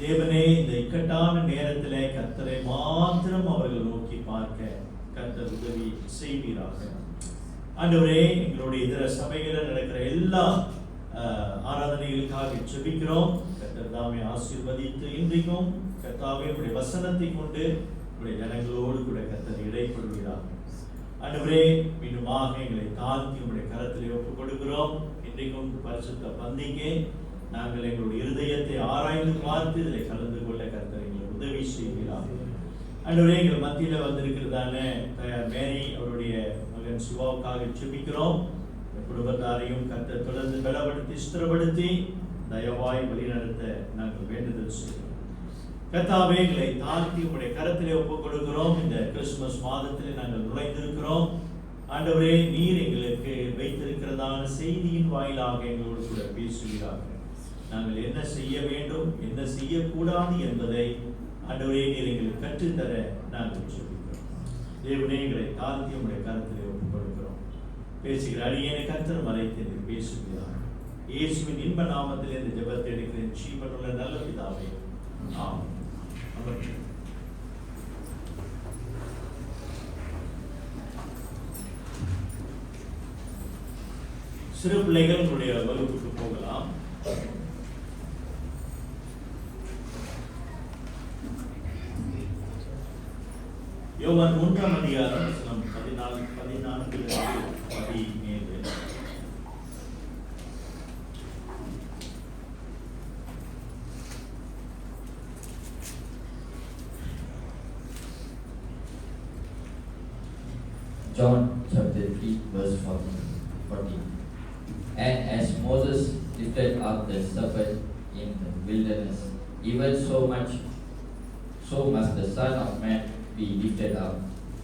தேவனே இந்த இக்கட்டான நேரத்திலே கர்த்தரை மாத்திரம் அவர்கள் நோக்கி பார்க்க கர்த்தர் உதவி செய்வீராக. ஆண்டவரே, எங்களுடைய இதர சபைகளில் நடக்கிற எல்லா ஆராதனைகளுக்காக ஜெபிக்கிறோம். கர்த்தர் தாமே ஆசீர்வதித்து இன்றைக்கும் கர்த்தாவே உடைய வசனத்தை கொண்டு உடைய ஜனங்களோடு கூட கர்த்தர் இடைப்படுகிறார். ஆண்டவரே, மீண்டுமாக எங்களை தாழ்த்தி உடைய கரத்திலே ஒப்புக் கொடுக்கிறோம். இன்றைக்கும் பரிசுத்த பந்திக்கு நாங்கள் எங்களுடைய இருதயத்தை ஆராய்ந்து பார்த்து இதில் கலந்து கொள்ள கர்த்தர் எங்களுக்கு உதவி செய்கிறார். ஆண்டவரே, எங்கள் மத்தியில் வந்திருக்கிறதான மேரி அவருடைய மகன் சிவாவுக்காக ஜெபிக்கிறோம். குடும்பத்தாரையும் கர்த்தர் தொடர்ந்து பலப்படுத்தி ஸ்திரப்படுத்தி தயவாய் வழிநடத்த நாங்கள் வேண்டுதல் செய்கிறோம். கர்த்தாவே, எங்களை தாழ்த்தி உடைய கரத்திலே ஒப்புக் கொடுக்கிறோம். இந்த கிறிஸ்துமஸ் மாதத்திலே நாங்கள் நுழைந்திருக்கிறோம். ஆண்டவரே, நீர் எங்களுக்கு வைத்திருக்கிறதான செய்தியின் வாயிலாக எங்களோடு கூட பேசுகிறார்கள். நாங்கள் என்ன செய்ய வேண்டும், என்ன செய்யக்கூடாது என்பதை ஆண்டவரே நீர் எங்களுக்கு கற்றுத்தர நாங்கள் ஜெபிக்கிறோம். தேவனே, எங்களை தாழ்த்தி உடைய கரத்திலே ஒப்புக் கொடுக்கிறோம். பேசுகிற அடியேனை கர்த்தர் மறைத்து நீர் பேசுகிறார். இயேசுவின் இன்ப நாமத்தில் இந்த ஜெபத்தை எடுக்கிறேன் ஜீவனுள்ள நல்ல பிதாவே, ஆமென். சிறு பிள்ளைகள் உங்களுடைய வகுப்புக்கு போகலாம். யோவான் 3ஆம் அதிகாரம் வசனம் 14 17. John chapter 3 verse 40. And as Moses lifted up the serpent in the wilderness, even so must the Son of Man be lifted up,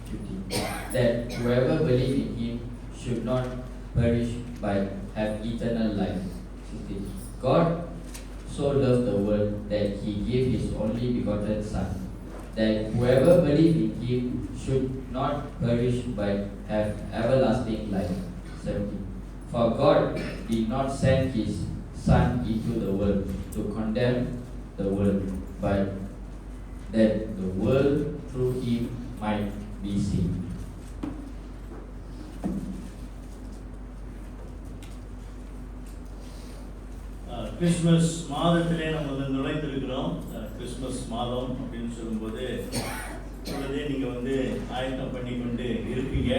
50, that whoever believes in him should not perish but have eternal life. 60. God so loved the world that he gave his only begotten Son, that whoever believes in him should not perish but have everlasting life. 70. For God did not send his Son into the world to condemn the world, but that the world through him might be saved. Christmas மாதத்திலே நம்ம வந்து நுழைந்திருக்கிறோம். கிறிஸ்துமஸ் மாதம் அப்படின்னு சொல்லும்போது இப்பொழுதே நீங்கள் வந்து ஆயத்தம் பண்ணி கொண்டு இருப்பீங்க.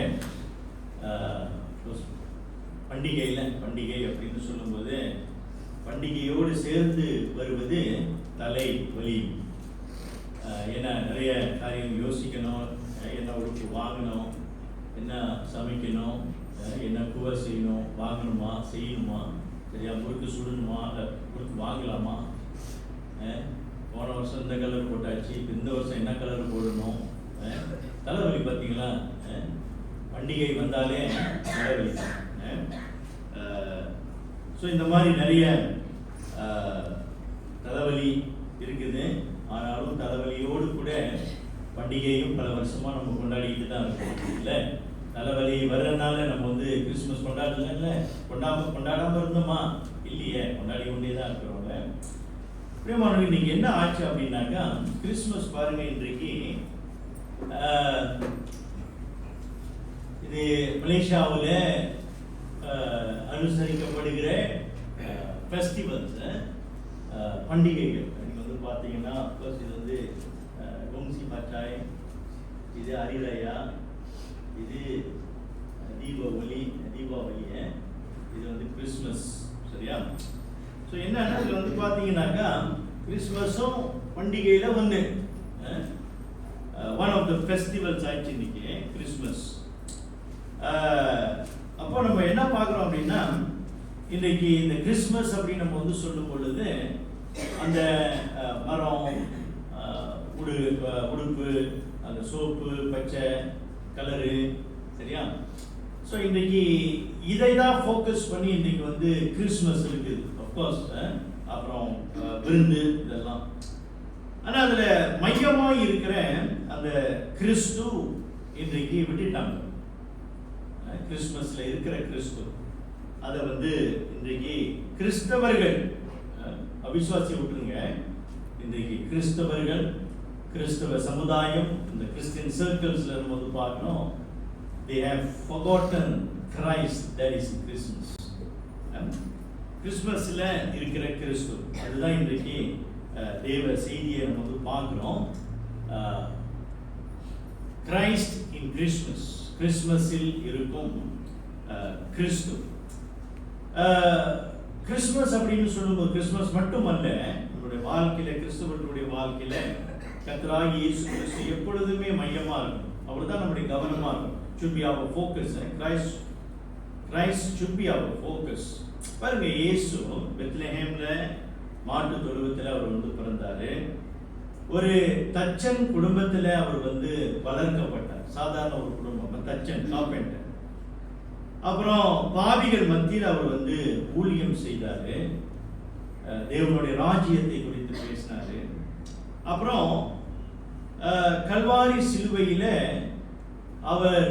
பண்டிகை அப்படின்னு சொல்லும்போது பண்டிகையோடு சேர்ந்து வருவது தலை வலி. ஏன்னா நிறைய காரியம் யோசிக்கணும், என்ன உடுப்பு வாங்கணும், என்ன சமைக்கணும், என்ன குவை செய்யணும், வாங்கணுமா செய்யணுமா, சரியா முறுக்கு சுடணுமா இல்லை முறுக்கு வாங்கலாமா, போன வருஷம் இந்த கலர் போட்டாச்சு, இப்போ இந்த வருஷம் என்ன கலர் போடணும், தலைவலி. பார்த்தீங்களா, பண்டிகை வந்தாலே தலைவலி. ஸோ இந்த மாதிரி நிறைய தலைவலி இருக்குது. ஆனாலும் தலைவலியோடு கூட பண்டிகையும் பல வருஷமாக நம்ம கொண்டாடிக்கிட்டு தான் இருக்கோம் இல்லை. தலைவலி வர்றதுனால நம்ம வந்து கிறிஸ்துமஸ் கொண்டாடல, கொண்டாடாமல் இருந்தோமா? இல்லையே, கொண்டாடி கொண்டே தான் இருக்கிறோங்க. பிரியமானவர்கள், இன்னைக்கு என்ன ஆச்சு அப்படின்னாக்கா, கிறிஸ்துமஸ் பாருங்க, இன்றைக்கு இது மலேசியாவில் அனுசரிக்கப்படுகிற ஃபெஸ்டிவல்ஸ், பண்டிகைகள். நீங்கள் வந்து பார்த்தீங்கன்னா ப்ளஸ் இது வந்து கொங்சி பச்சாய், இது அரிரயா, இது தீபாவளி, இது வந்து கிறிஸ்மஸ். சரியா? ஸோ என்னன்னா இதில் வந்து பார்த்தீங்கன்னாக்கா கிறிஸ்மஸும் பண்டிகையில் ஒன்று, ஒன் ஆஃப் த ஃபெஸ்டிவல்ஸ் ஆயிடுச்சு இன்னைக்கு கிறிஸ்மஸ். அப்போ நம்ம என்ன பார்க்குறோம் அப்படின்னா, இன்றைக்கு இந்த கிறிஸ்மஸ் அப்படின்னு நம்ம வந்து சொல்லும் பொழுது அந்த மரம், உடுப்பு, அந்த சோப்பு, பச்சை கலரு. சரியா? ஸோ இன்றைக்கு இதை தான் ஃபோக்கஸ் பண்ணி இன்றைக்கு வந்து கிறிஸ்மஸ் இருக்குது. அஃப்கோர்ஸ் அப்புறம் விருந்து இதெல்லாம். ஆனால் அதில் மையமாக இருக்கிற அந்த கிறிஸ்து இன்றைக்கு விட்டுட்டாங்க. கிறிஸ்மஸில் இருக்கிற கிறிஸ்து அதை வந்து இன்றைக்கு கிறிஸ்தவர்கள், அவிசுவாசி விட்டுருங்க, இன்றைக்கு கிறிஸ்தவர்கள், கிறிஸ்தவ சமுதாயம், இந்த கிறிஸ்டியன் சர்க்கிள்ஸ்ல நம்ம வந்து பார்க்கணும், they have forgotten Christ that is Christmas. கிறிஸ்மஸ்ல இருக்கிற கிறிஸ்து அதுதான் இன்றைக்கு தேவ செய்தியை நம்ம வந்து பார்க்கிறோம். கிரைஸ்ட் இன் கிறிஸ்மஸ், கிறிஸ்மஸில் இருக்கும் கிறிஸ்து. கிறிஸ்மஸ் அப்படின்னு சொல்லும்போது கிறிஸ்மஸ் மட்டுமல்ல, நம்மளுடைய வாழ்க்கையில, கிறிஸ்தவர்களுடைய வாழ்க்கையில கர்த்தராகிய இயேசு கிறிஸ்து எப்பொழுதுமே மையமா இருக்கும். அவர்தான் நம்முடைய கவனமா இருக்கும். should be our focus. Christ should be our focus. பாருங்க, இயேசு பெத்லஹேம்ல மாட்டு தொழுவத்தில் அவர் வந்து பிறந்தாரு. ஒரு தச்சன் குடும்பத்தில் அவர் வந்து வளர்க்கப்பட்டார். சாதாரண ஒரு குடும்பம், தச்சன், கார்பெண்டர். அப்புறம் பாவிகள் மத்தியில் அவர் வந்து ஊழியம் செய்தாரு. தேவனுடைய ராஜ்யத்தை குறித்து பேசினாரு. அப்புறம் கல்வாரி சிலுவையில அவர்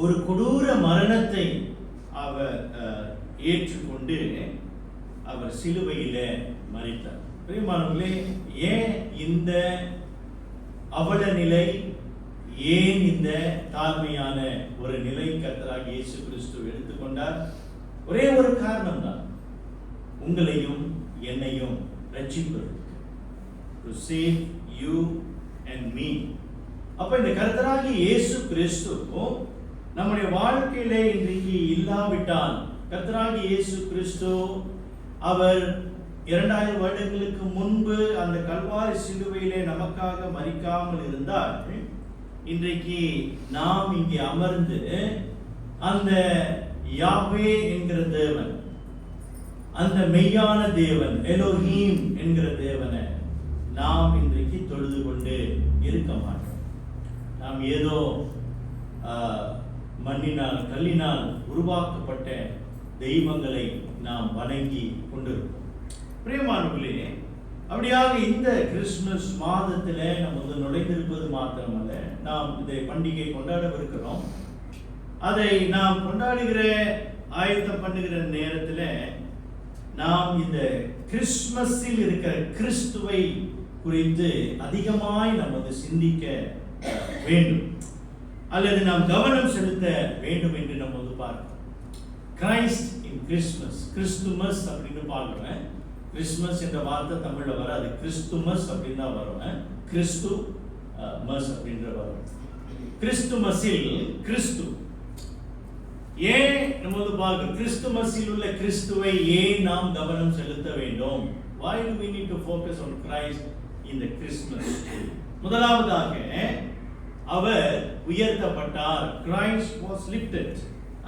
ஒரு கொடூர மரணத்தை அவர் ஏற்றுக்கொண்டு அவர் சிலுவையில மரித்தார். பிரியமானவர்களே, ஏன் இந்த அவல நிலை, ஏன் இந்த தாழ்மையான ஒரு நிலை கர்த்தராகிய இயேசு கிறிஸ்து எடுத்துக்கொண்டார்? ஒரே ஒரு காரணம் தான், உங்களையும் என்னையும் ரட்சிப்பதற்கு, to save you and me. அப்ப இந்த கர்த்தராகிய இயேசு கிறிஸ்து நம்முடைய வாழ்க்கையிலே இன்றைக்கு இல்லாவிட்டால், கர்த்தராகிய இயேசு கிறிஸ்து அவர் 2000 வருடங்களுக்கு முன்பு அந்த கல்வாரி சிலுவையிலே நமக்காக மரிக்காமல் இருந்தால், இன்றைக்கு நாம் இங்கே அமர்ந்து அந்த யாவே என்கிற தேவன், அந்த மெய்யான தேவன், எலோஹீம் என்கிற தேவனை நாம் இன்றைக்கு தொழுது கொண்டு இருக்க மாட்டோம். நாம் ஏதோ மண்ணினால், கல்லினால் உருவாக்கப்பட்ட தெய்வங்களை நாம் வணங்கி கொண்டிருக்கோம். பிரியமானவர்களே, அப்படியாக இந்த கிறிஸ்துமஸ் மாதத்தில் நம்ம வந்து நுழைந்திருப்பது மாத்திரமல்ல, நாம் இதை பண்டிகை கொண்டாடவிருக்கிறோம். அதை நாம் கொண்டாடுகிற, ஆயத்தம் பண்ணுகிற நேரத்தில் நாம் இந்த கிறிஸ்துமஸில் இருக்கிற கிறிஸ்துவை குறித்து அதிகமாய் நாம் வந்து சிந்திக்க வேண்டும், அல்லது நாம் கவனம் செலுத்த வேண்டும் என்று நம்ம வந்து பார்க்கிறோம். கிரைஸ்ட் இன் கிறிஸ்மஸ், கிறிஸ்துமஸ் அப்படின்னு பார்க்கிறோம். கிறிஸ்மஸ் என்ற வார்த்தை தமிழ்ல வராது, கிறிஸ்துமஸ் அப்படின்னு தான் வரும். கிறிஸ்து மஸ் அப்படின்ற வரும். கிறிஸ்துமஸில் கிறிஸ்து ஏன் நம்ம வந்து பார்க்கிறோம்? கிறிஸ்துமஸில் உள்ள கிறிஸ்துவை ஏன் நாம் கவனம் செலுத்த வேண்டும்? Why do we need to focus on Christ in the Christmas? முதலாவதாக அவர் உயர்த்தப்பட்டார். Christ was lifted.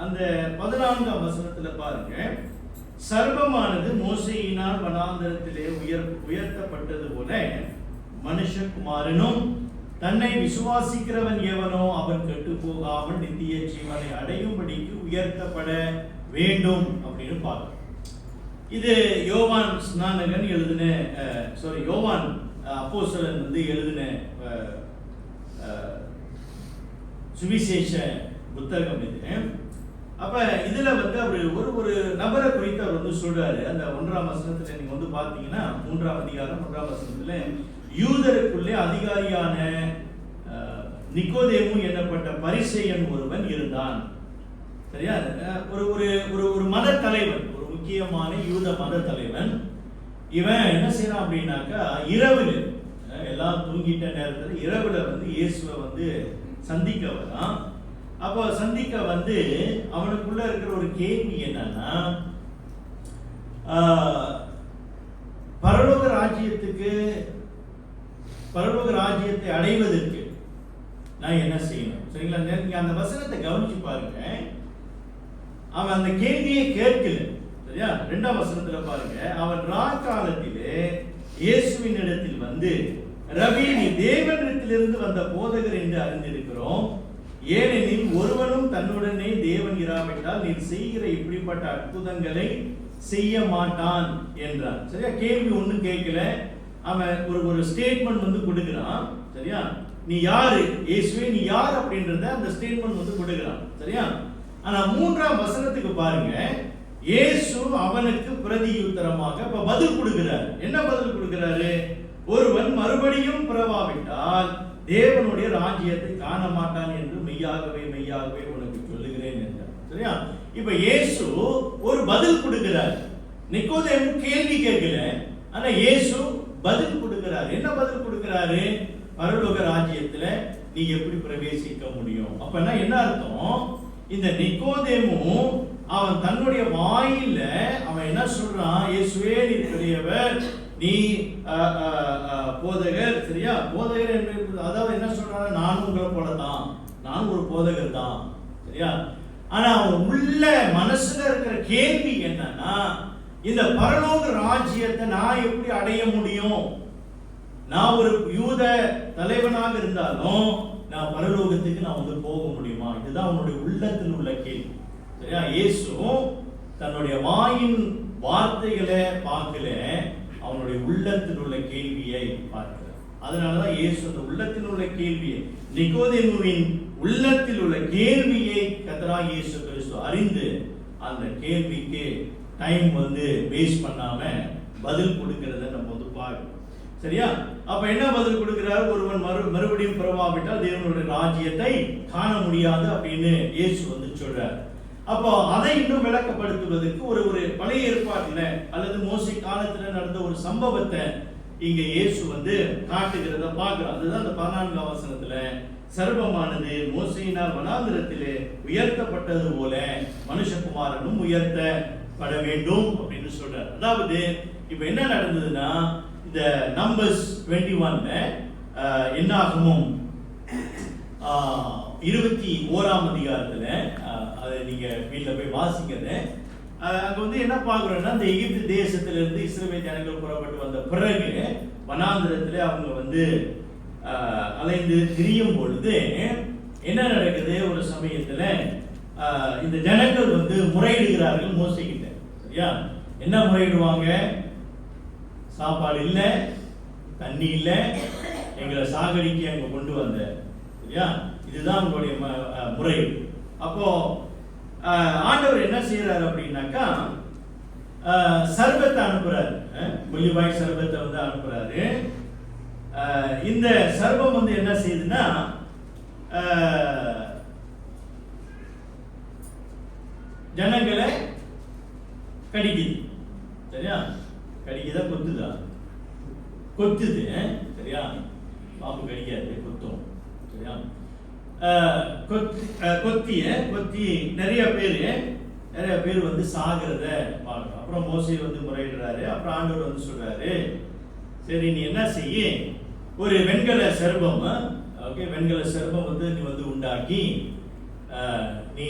அந்த 14ஆம் வசனத்துல பாருங்க, சர்வமானது மோசேயினால் வனாந்தரத்திலே உயர்த்தப்பட்டது போல மனுஷகுமாரனும் தன்னை விசுவாசிக்கிறவன் எவனோ அவன் கெட்டு போகாமல் நித்திய ஜீவனை அடையும்படிக்கு உயர்த்தப்பட வேண்டும் அப்படின்னு பார்க்கிறோம். இது யோவான் ஸ்நானகன் எழுதின, யோவான் அப்போஸ்தலன் வந்து எழுதின சுவிசேஷ புத்தகம் இது. அப்ப இதுல வந்து அவர் ஒரு நபரை குறித்து அவர் வந்து சொல்றாரு. அந்த 1ஆம் வசனத்துல நீங்க வந்து பாத்தீங்கன்னா, 3ஆம் அதிகாரம் 1ஆம் வசனத்துல, யூதருக்குள்ளே அதிகாரியான நிக்கோதேமு என்னப்பட்ட பரிசேயன் ஒருவன் இருந்தான். சரியா? ஒரு ஒரு ஒரு ஒரு மத தலைவன், ஒரு முக்கியமான யூத மத தலைவன். இவன் என்ன செய்யறான் அப்படின்னாக்கா, இரவுல எல்லாம் தூங்கிட்ட நேரத்தில் இரவுல வந்து இயேசுவை வந்து சந்திக்க வரான். அப்போ சந்திக்க வந்து அவனுக்குள்ள இருக்கிற ஒரு கேள்வி என்னன்னா, பரலோக ராஜ்யத்தை அடைவதற்கு நான் என்ன செய்யணும்? சரிங்களா? நீங்க அந்த வசனத்தை கவனிச்சு பாருங்க. அவன் அந்த கேள்வியை கேட்கல. சரியா? 2ஆம் வசனத்துல பாருங்க, அவன் ராக்காலத்திலே இயேசுவின் இடத்தில் வந்து, ரவி, நீ தேவனிடத்திலிருந்து வந்த போதகர் என்று அறிந்திருக்கிறோம். ஏனெனில் ஒருவனும் தன்னுடனே தேவன் இராவிட்டால் நீர் செய்கிற இப்படிப்பட்ட அற்புதங்களை செய்ய மாட்டான் என்றான். சரியா? கேள்வி ஒண்ணும் கேட்கல. அவன் ஒரு ஸ்டேட்மெண்ட் வந்து கொடுக்கிறான். சரியா? நீ யாரு இயேசுவே, நீ யார் அப்படின்றத அந்த ஸ்டேட்மெண்ட் வந்து கொடுக்கிறான். சரியா? ஆனா 3ஆம் வசனத்துக்கு பாருங்க, இயேசு அவனுக்கு பிரதியுத்தரமாக இப்ப பதில் கொடுக்கிறார். என்ன பதில் கொடுக்கிறாரு? ஒருவன் மறுபடியும் பிறவாவிட்டால் தேவனுடைய ராஜ்யத்தை காண மாட்டான் என்று மெய்யாகவே மெய்யாகவே உனக்கு சொல்லுகிறேன் என்றார். சரியா? இப்ப இயேசு ஒரு பதில் கொடுக்கிறார். நிக்கோதேமு கேள்வி கேட்கல, ஆனா இயேசு பதில் கொடுக்கிறார். என்ன பதில் கொடுக்கிறாரு? பரலோக ராஜ்யத்துல நீ எப்படி பிரவேசிக்க முடியும்? அப்பனா என்ன அர்த்தம்? இந்த நிக்கோதேமு அவன் தன்னுடைய வாயில அவன் என்ன சொல்றான்? இயேசுவே நீர் பெரியவர், நீ போதகர். சரியா? போதகர் என்று அதாவது என்ன சொல்றான்? நானும் உங்களை போலதான், நானும் ஒரு போதகர் தான். சரியா? ஆனா அவன் உள்ள மனசுல இருக்கிற கேள்வி என்னன்னா, இந்த பரலோக ராஜ்யத்தை நான் எப்படி அடைய முடியும்? நான் ஒரு யூத தலைவனாக இருந்தாலும் நான் பரலோகத்துக்கு நான் வந்து போக முடியுமா? இதுதான் அவனுடைய உள்ளத்தில் உள்ள கேள்வி. சரியா? இயேசு தன்னுடைய வாயின் வார்த்தைகளை பார்க்கல, அவனுடைய உள்ளத்தில் உள்ள கேள்வியை பார்க்கிறார். அதனாலதான் இயேசு அந்த உள்ளத்தில் உள்ள கேள்வியை, நிக்கோதேமுவின் உள்ளத்தில் உள்ள கேள்வியை கர்த்தராகிய இயேசு கிறிஸ்து அறிந்து அந்த கேள்விக்கு டைம் வந்து வேஸ்ட் பண்ணாம பதில் கொடுக்கிறத நம்ம வந்து பார்க்கணும். சரியா? அப்ப என்ன பதில் கொடுக்கிறார்? ஒருவன் மறுபடியும் பிறவாவிட்டால் தேவனுடைய ராஜ்யத்தை காண முடியாது அப்படின்னு இயேசு வந்து சொல்றார். அப்போ அதை இன்னும் விளக்கப்படுத்துவதற்கு ஒரு பழைய ஏற்பாட்டுல அல்லது மோசே காலத்துல நடந்த ஒரு சம்பவத்தை இங்க இயேசு வந்து காட்டுகிறத பார்க்கிறோம். அதுதான் அந்த 14ஆம் வசனத்துல, சர்வமானது மோசேயினால் வனாந்திரத்திலே உயர்த்தப்பட்டது போல மனுஷகுமாரனும் உயர்த்தப்பட வேண்டும் அப்படின்னு சொல்றார். அதாவது இப்ப என்ன நடந்ததுன்னா, இந்த நம்பர்ஸ் 21ல என்னாகமும் 21ஆம் அதிகாரத்துல அதை நீங்க வீட்டுல போய் வாசிக்கிறது. அங்க வந்து என்ன பார்க்கிறோம்னா, இந்த எகிப்து தேசத்திலிருந்து இஸ்ரவேல் ஜனங்கள் புறப்பட்டு வந்த பிறகு வனாந்திரத்திலே அவங்க வந்து அலைந்து திரியும் பொழுது என்ன நடக்குது? ஒரு சமயத்துல இந்த ஜனங்கள் வந்து முறையிடுகிறார்கள் மோசே கிட்ட. சரியா? என்ன முறையிடுவாங்க? சாப்பாடு இல்ல, தண்ணி இல்ல, எங்களை சாகடிக்க அங்க கொண்டு வந்த. சரியா? இதுதான் உங்களுடைய முறை. அப்போ ஆண்டவர் என்ன செய்யறாரு அப்படின்னாக்கா, சர்பத்தை அனுப்புறாரு, கொல்லிவாய் சர்பத்தை வந்து அனுப்புறாரு. இந்த சர்பம் வந்து என்ன செய்யுதுன்னா, ஜனங்களை கடிக்குது. சரியா? கடிக்குதா கொத்துதா? கொத்துது. சரியா? பாம்பு கடிக்காது, கொத்தும். சரியா? கொத்தி நிறைய பேர் வந்து சாகிறத பார்க்கணும். அப்புறம் மோசே வந்து முறையிடுறாரு. அப்புறம் ஆண்டவர் வந்து சொல்றாரு, சரி நீ என்ன செய்ய, ஒரு வெண்கல சர்பம், ஓகே, வெண்கல சர்பம் வந்து நீ வந்து உண்டாக்கி நீ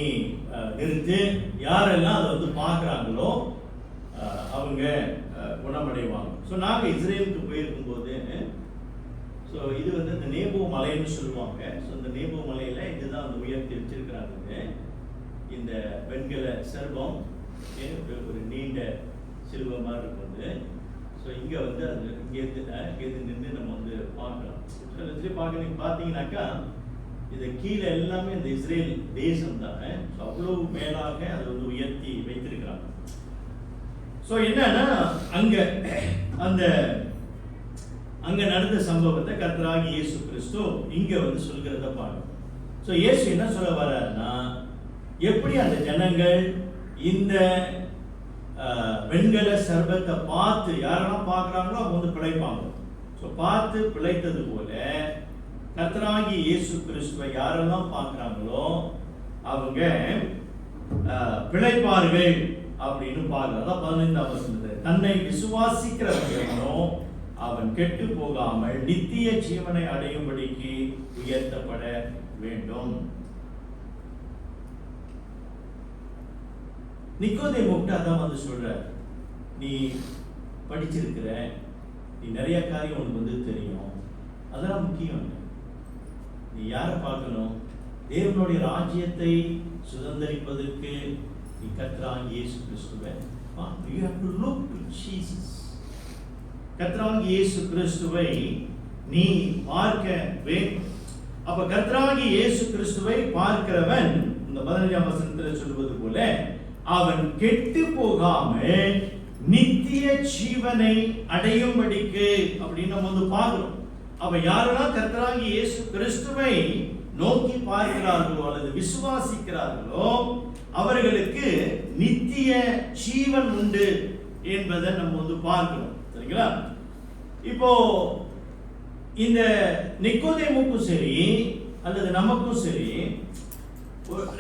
நிறுத்து. யாரெல்லாம் அதை வந்து பார்க்குறாங்களோ அவங்க குணமடைவாங்க. ஸோ நாங்கள் இஸ்ரேலுக்கு போயிருக்கும் போது, ஸோ இது வந்து இந்த நேபோ மலைன்னு சொல்லுவாங்க. ஸோ இந்த நேபோ மலையில இதுதான் வந்து உயர்த்தி வச்சிருக்கிறாங்க. இந்த வெண்கல சர்பம் ஒரு நீண்ட சிலுவை மாதிரி இருக்குது. ஸோ இங்கே வந்து அது இங்கேருந்து நின்று நம்ம வந்து பார்க்கலாம். பார்த்தீங்கன்னாக்கா இது கீழே எல்லாமே இந்த இஸ்ரேல் தேசம் தானே. ஸோ அவ்வளவு மேலாக அதை வந்து உயர்த்தி வைத்திருக்கிறாங்க. ஸோ என்னன்னா அங்க அங்க நடந்த சம்பவத்தை கர்த்தராகிய இயேசு கிறிஸ்து இங்க வந்து சொல்கிறத பார்க்கணும். ஸோ இயேசு என்ன சொல்ல வர்றாருன்னா, எப்படி அந்த ஜனங்கள் இந்த வெண்கல சர்பத்தை பார்த்து யாரெல்லாம் பார்க்குறாங்களோ அவங்க வந்து பிழைப்பாங்க. ஸோ பார்த்து பிழைத்தது போல கர்த்தராகிய இயேசு கிறிஸ்துவை யாரெல்லாம் பார்க்குறாங்களோ அவங்க பிழைப்பார்கள் அப்படின்னு பார்க்கிறோம். அதான் 15ஆம் வசனத்தில், தன்னை விசுவாசிக்கிறவனோ அவன் கெட்டு போகாமல் நித்திய ஜீவனை அடையும்படிக்கு உயர்த்தப்பட வேண்டும். நிக்கோதேமுக்கு அதான் வந்து சொல்ற, நீ படிச்சிருக்கிற, நீ நிறைய காரியம் உனக்கு வந்து தெரியும், அதெல்லாம் முக்கியம் இல்லை. நீ யாரை பார்க்கணும்? தேவனுடைய ராஜ்யத்தை சுதந்திரிப்பதற்கு நீ கர்த்தராகிய இயேசு கிறிஸ்துவை பார்க்கணும். You have to look to Jesus. கர்த்தராகிய இயேசு கிறிஸ்துவை நீ பார்க்க வேண்டும். அப்ப கர்த்தராகிய இயேசு கிறிஸ்துவை பார்க்கிறவன் இந்த 15ஆம் வசனத்தில் சொல்வது போல அவன் கெட்டு போகாமல் நித்திய ஜீவனை அடையும்படிக்கு அப்படின்னு நம்ம வந்து பார்க்கிறோம். அப்ப யாரெல்லாம் கர்த்தராகிய இயேசு கிறிஸ்துவை நோக்கி பார்க்கிறார்களோ அல்லது விசுவாசிக்கிறார்களோ அவர்களுக்கு நித்திய ஜீவன் உண்டு என்பதை நம்ம வந்து பார்க்கிறோம். சரிங்களா? இப்போ இந்த நிக்கோதேமுக்கும் சரி அல்லது நமக்கும் சரி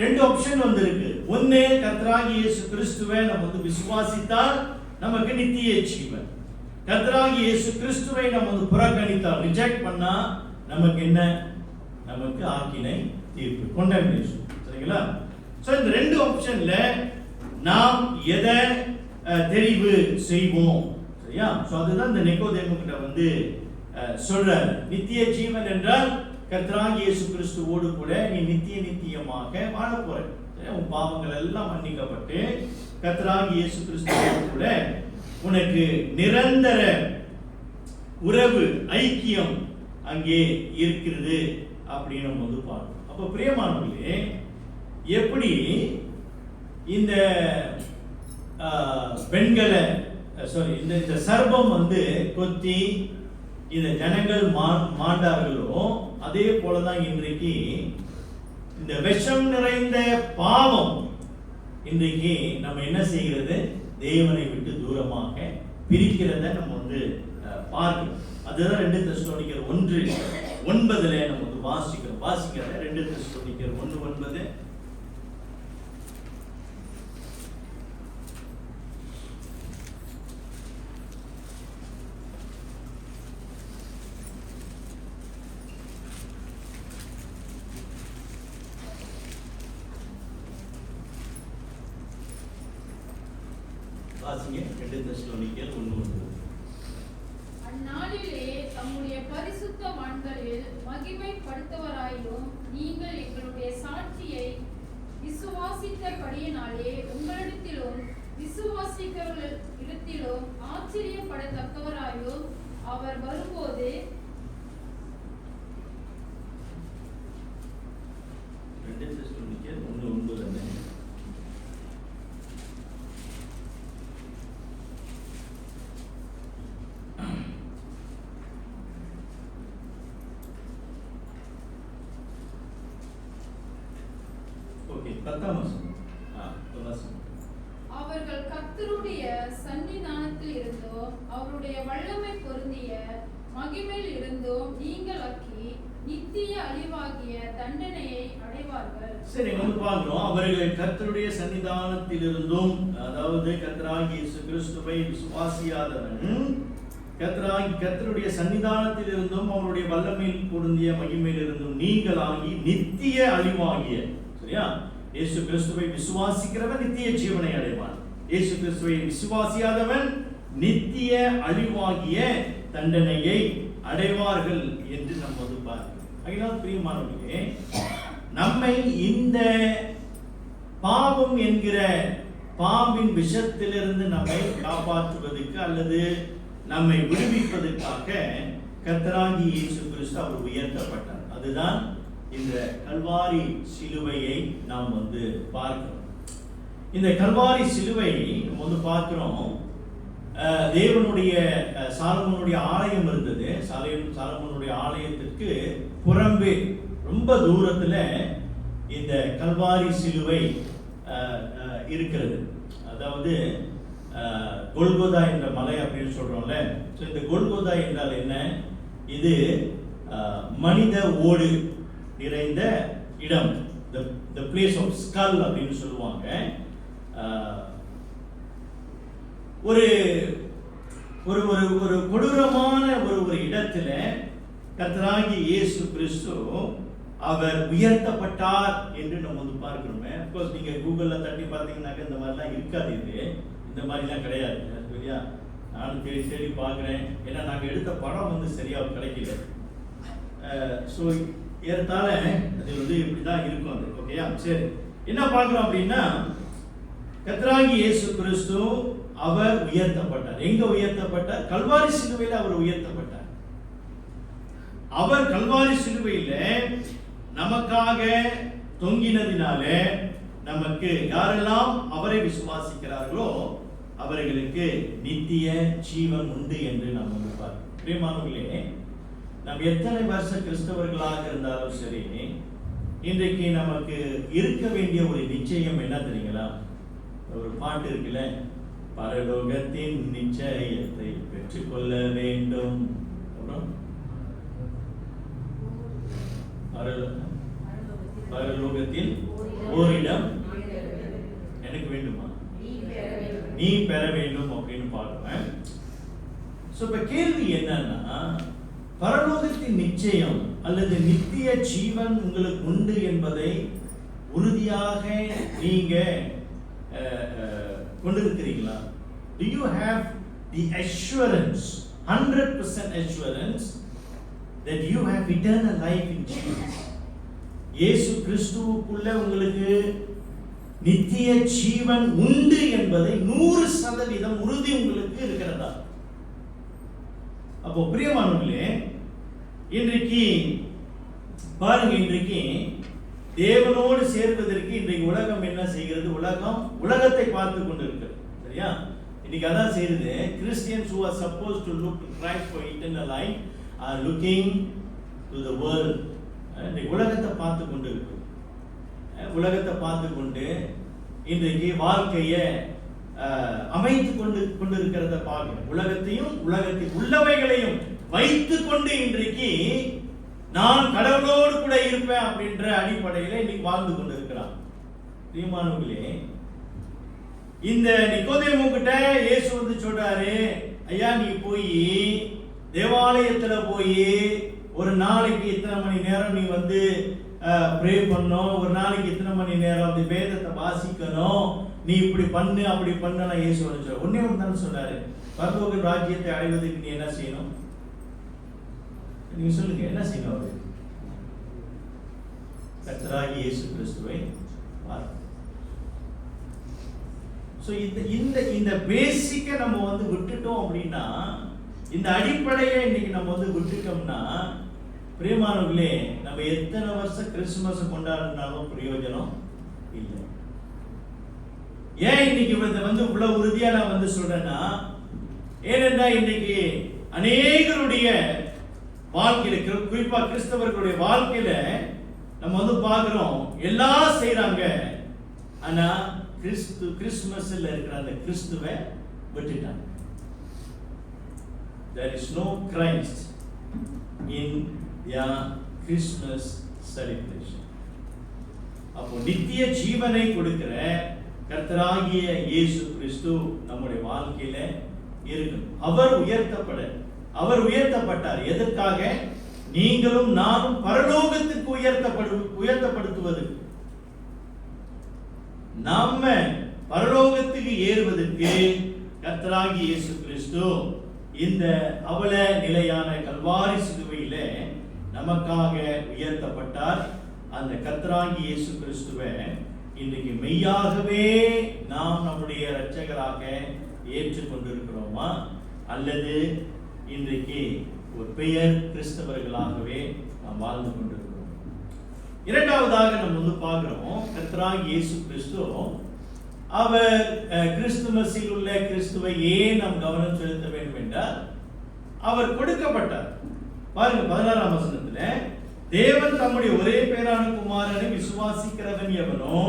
ரெண்டு ஆப்ஷன் வந்து இருக்கு. ஒன்னு, கர்த்தராகிய இயேசு கிறிஸ்துவை நம்ம வந்து விசுவாசித்தால் நமக்கு நித்திய ஜீவன். கர்த்தராகிய இயேசு கிறிஸ்துவை நம்ம வந்து புறக்கணித்தால், ரிஜெக்ட் பண்ணா நமக்கு என்ன? நமக்கு ஆக்கினை தீர்ப்பு, condemnation. சரிங்களா? சோ இந்த ரெண்டு ஆப்ஷன்ல நாம் எதை தெரிவு செய்வோம்? சரியா? சோ அதுதான் இந்த நிக்கோதேமு கிட்ட வந்து சொல்றாரு. நித்திய ஜீவன் என்றால் கர்த்தராகிய இயேசு கிறிஸ்துவோடு கூட நீ நித்தியமாக வாழ போற. உன் பாவங்கள் எல்லாம் மன்னிக்கப்பட்டு கர்த்தராகிய இயேசு கிறிஸ்துவோடு கூட உனக்கு நிரந்தர உறவு ஐக்கியம் அங்கே இருக்கிறது அப்படின்னு நம்ம வந்து பார்க்கணும். அப்ப பிரியமானவர்களே, எப்படி இந்த பெண்களை இந்த சர்பம் வந்து கொத்தி இந்த ஜனங்கள் மாண்டார்களோ அதே போலதான் இன்றைக்கு இந்த விஷம் நிறைந்த பாவம் இன்றைக்கு நம்ம என்ன செய்கிறது? தேவனை விட்டு தூரமாக பிரிக்கிறத நம்ம வந்து பார்க்கிறோம். அதுதான் 2 தெசலோனிக்கர் 1:9 நம்ம வந்து வாசிக்கிறோம். 2 தெசலோனிக்கர் 1:9. வாசிங்க. 2 தெசலோனிக்கர் 1:9. அந்நாளிலே தம்முடைய பரிசுத்தவான்களில் மகிமைப்படுத்தவராயிலும் நீங்கள் எங்களுடைய சாட்சியை விசுவாசித்தபடியினாலே உங்களிடத்திலும் விசுவாசிக்கிறவர்களிடத்திலும் ஆச்சரியப்படத்தக்கவராயும் அவர் வரும்போது 2 தெசலோனிக்கர் 1:9. அவர்கள் கர்த்தருடைய சன்னிதானத்தில் இருந்தோ அவருடைய வல்லமை பொருந்திய மகிமையில் இருந்தோ நீங்களாக்கி நித்திய அழிவாகிய தண்டனையை அடைவார்கள். சரி, வந்து பார்க்கிறோம். அவர்கள் கர்த்தருடைய சன்னிதானத்தில் இருந்தும், அதாவது கர்த்தராகிய இயேசு கிறிஸ்துவை விசுவாசியாதவன் கர்த்தருடைய சன்னிதானத்தில் இருந்தும் அவருடைய வல்லமையில் பொருந்திய மகிமையில் இருந்தும் நீங்களாகி நித்திய அழிவாகிய, சரியா? இயேசு கிறிஸ்துவை விசுவாசிக்கிறவன் நித்திய ஜீவனை அடைவான். இயேசு கிறிஸ்துவை விசுவாசியாதவன் நித்திய அழிவாகிய தண்டனையை அடைவார்கள் என்று நம்ம வந்து பார்க்கிறோம். அதனால் பிரியமானவர்களே, நம்மை இந்த பாவம் என்கிற பாம்பின் விஷத்திலிருந்து நம்மை காப்பாற்றுவதற்கு அல்லது நம்மை விடுவிப்பதற்காக கர்த்தராகிய இயேசு கிறிஸ்து அவர் உயர்த்தப்பட்டார். அதுதான் இந்த கல்வாரி சிலுவையை நாம் வந்து பார்க்கிறோம். இந்த கல்வாரி சிலுவை நம்ம வந்து பார்க்கிறோம். தேவனுடைய சாலமோனுடைய ஆலயம் இருந்தது. சாலமோனுடைய ஆலயத்திற்கு புறம்பே ரொம்ப தூரத்துல இந்த கல்வாரி சிலுவை இருக்கிறது. அதாவது கொல்கோதா என்ற மலை அப்படின்னு சொல்றோம்ல. ஸோ இந்த கொல்கோதா என்றால் என்ன? இது மனித ஓடு நிறைந்த இடம், the place of skull அப்படின்னு சொல்லுவாங்க. ஒரு ஒரு ஒரு கொடூரமான ஒரு இடத்துல கர்த்தராகிய இயேசு கிறிஸ்து அவர் உயர்த்தப்பட்டார் என்று நம்ம வந்து பார்க்கணுமே. அப்கோர்ஸ் நீங்க கூகுள்ல தட்டி பார்த்தீங்கன்னாக்க இந்த மாதிரிலாம் இருக்காது. இந்த மாதிரிலாம் கிடையாது சரியா? நானும் தேடி தேடி பார்க்குறேன். ஏன்னா நாங்கள் எடுத்த படம் வந்து சரியாக கிடைக்கல. ஸோ ஏறத்தாழ அது வந்து இப்படி தான் இருக்கும் அது. ஓகேயா? சரி, என்ன பார்க்குறோம் அப்படின்னா கர்த்தராகிய இயேசு கிறிஸ்து அவர் உயர்த்தப்பட்டார். எங்க உயர்த்தப்பட்டார்? கல்வாரி சிலுவையில் அவர் உயர்த்தப்பட்டார். அவர் கல்வாரி சிலுவையில நமக்காக தொங்கினதினால நமக்கு யாரெல்லாம் அவரை விசுவாசிக்கிறார்களோ அவர்களுக்கு நித்திய ஜீவன் உண்டு என்று நாம் வந்து பார்க்கிறோம். பிரியமானவர்களே, நாம் எத்தனை வருஷ கிறிஸ்தவர்களாக இருந்தாலும் சரி, இன்றைக்கு நமக்கு இருக்க வேண்டிய ஒரு நிச்சயம் என்ன தெரியுங்களா? ஒரு பாட்டு இருக்குல்ல, பரலோகத்தின் நிச்சயத்தை பெற்றுக்கொள்ள வேண்டும். பரலோகத்தில் ஓரிடம் எனக்கு வேண்டுமா, நீ பெற வேண்டும் அப்படின்னு பாடுவேன். சோ இப்ப கேள்வி என்னன்னா, பரலோகத்தின் நிச்சயம் அல்லது நித்திய ஜீவன் உங்களுக்கு உண்டு என்பதை உறுதியாக நீங்க கொண்டிருக்கிறீங்களா? Do you have the assurance, 100% assurance that you have eternal life in Jesus? இயேசு கிறிஸ்துவுக்குள்ள உங்களுக்கு நித்திய ஜீவன் உண்டு என்பதை 100% உறுதி உங்களுக்கு இருக்கிறதா? அப்போ பிரியமானவர்களே, இன்றைக்கு பாருங்க, இன்றைக்கு தேவனோடு சேர்வதற்கு இன்றைக்கு உலகம் என்ன செய்கிறது? உலகத்தை பார்த்து கொண்டிருக்கிறது. சரியா? இன்னைக்கு அதான் செய்யுது. Christians who are supposed to look to Christ for eternal life are looking to the world. இன்றைக்கு உலகத்தை பார்த்து கொண்டு இருக்கு. உலகத்தை பார்த்து கொண்டு இன்றைக்கு வாழ்க்கையை அமைத்து கொண்டிருக்கிறத பார்க்கணும். உலகத்தையும் உலகத்தில் உள்ளவைகளையும் வைத்து கொண்டு இன்றைக்கு நான் கடவுளோடு கூட இருப்பேன் அப்படின்ற அடிப்படையில் இன்னைக்கு வாழ்ந்து கொண்டிருக்கிறான். பிரியமானவர்களே, இந்த நிக்கோதேமு கிட்ட இயேசு வந்து சொல்றாரு, ஐயா நீ போய் தேவாலயத்துல போய் ஒரு நாளைக்கு இத்தனை மணி நேரம் நீ வந்து ப்ரே பண்ணணும், ஒரு நாளைக்கு இத்தனை மணி நேரம் அந்த வேதத்தை வாசிக்கணும், நீ இப்படி பண்ணு அப்படி பண்ண இயேசு சொல்ல. ஒன்னே ஒன்று தானே சொன்னாரு, பரலோக ராஜ்யத்தை அடைவதற்கு நீ என்ன செய்யணும்? நீங்க சொல்லுங்க, என்ன செய்யணும்? அவரு கர்த்தராகிய இயேசு கிறிஸ்துவை பாருங்க. சோ இந்த பேசிக்க நம்ம வந்து விட்டுட்டோம் அப்படின்னா, இந்த அடிப்படையை இன்னைக்கு நம்ம வந்து விட்டுட்டோம்னா, பிரியமானவர்களே, நம்ம எத்தனை வருஷம் கிறிஸ்துமஸ் கொண்டாடினாலும் பிரயோஜனம் இல்லை. ஏன் இன்னைக்கு வந்து இவ்வளவு உறுதியா நான் வந்து சொல்றேன்னா, ஏனென்றா இன்னைக்கு அநேகருடைய வாழ்க்கையில, குறிப்பா கிறிஸ்தவர்களுடைய வாழ்க்கையில நம்ம வந்து பார்க்கிறோம், எல்லாம் செய்யறாங்க, ஆனா கிறிஸ்துமஸ்ல இருக்கிற அந்த கிறிஸ்துவை விட்டுட்டாங்க. There is no Christ in their Christmas celebration. அப்போ நித்திய ஜீவனை கொடுக்கிற கர்த்தராகிய இயேசு கிறிஸ்து நம்முடைய வாழ்க்கையில இருக்கணும். அவர் உயர்த்தப்பட்டார். எதற்காக? நீங்களும் நானும் பரலோகத்துக்கு உயர்த்தப்படுத்துவது, நாம பரலோகத்துக்கு ஏறுவதற்கு கர்த்தராகிய இயேசு கிறிஸ்து இந்த அவல நிலையான கல்வாரி சிலுவையில நமக்காக உயர்த்தப்பட்டார். அந்த கர்த்தராகிய இயேசு கிறிஸ்துவை இன்றைக்கு மெய்யாகவே நாம் நம்முடைய இரட்சகராக ஏற்றுக்கொண்டிருக்கிறோமா, அல்லது இன்றைக்கு ஒரு பெயர் கிறிஸ்தவர்களாகவே நாம் வாழ்ந்து கொண்டிருக்கிறோம்? 2வதாக நம்ம வந்து பார்க்கிறோம், கர்த்தராகிய இயேசு கிறிஸ்து அவர் கிறிஸ்துமஸில் உள்ள கிறிஸ்துவை ஏன் நாம் கவனம் செலுத்த வேண்டும் என்றால் அவர் கொடுக்கப்பட்டார். பாருங்க 16ஆம் வசனத்துல, தேவன் தம்முடைய ஒரே பேரான குமாரனை விசுவாசிக்கிறவன் எவனோ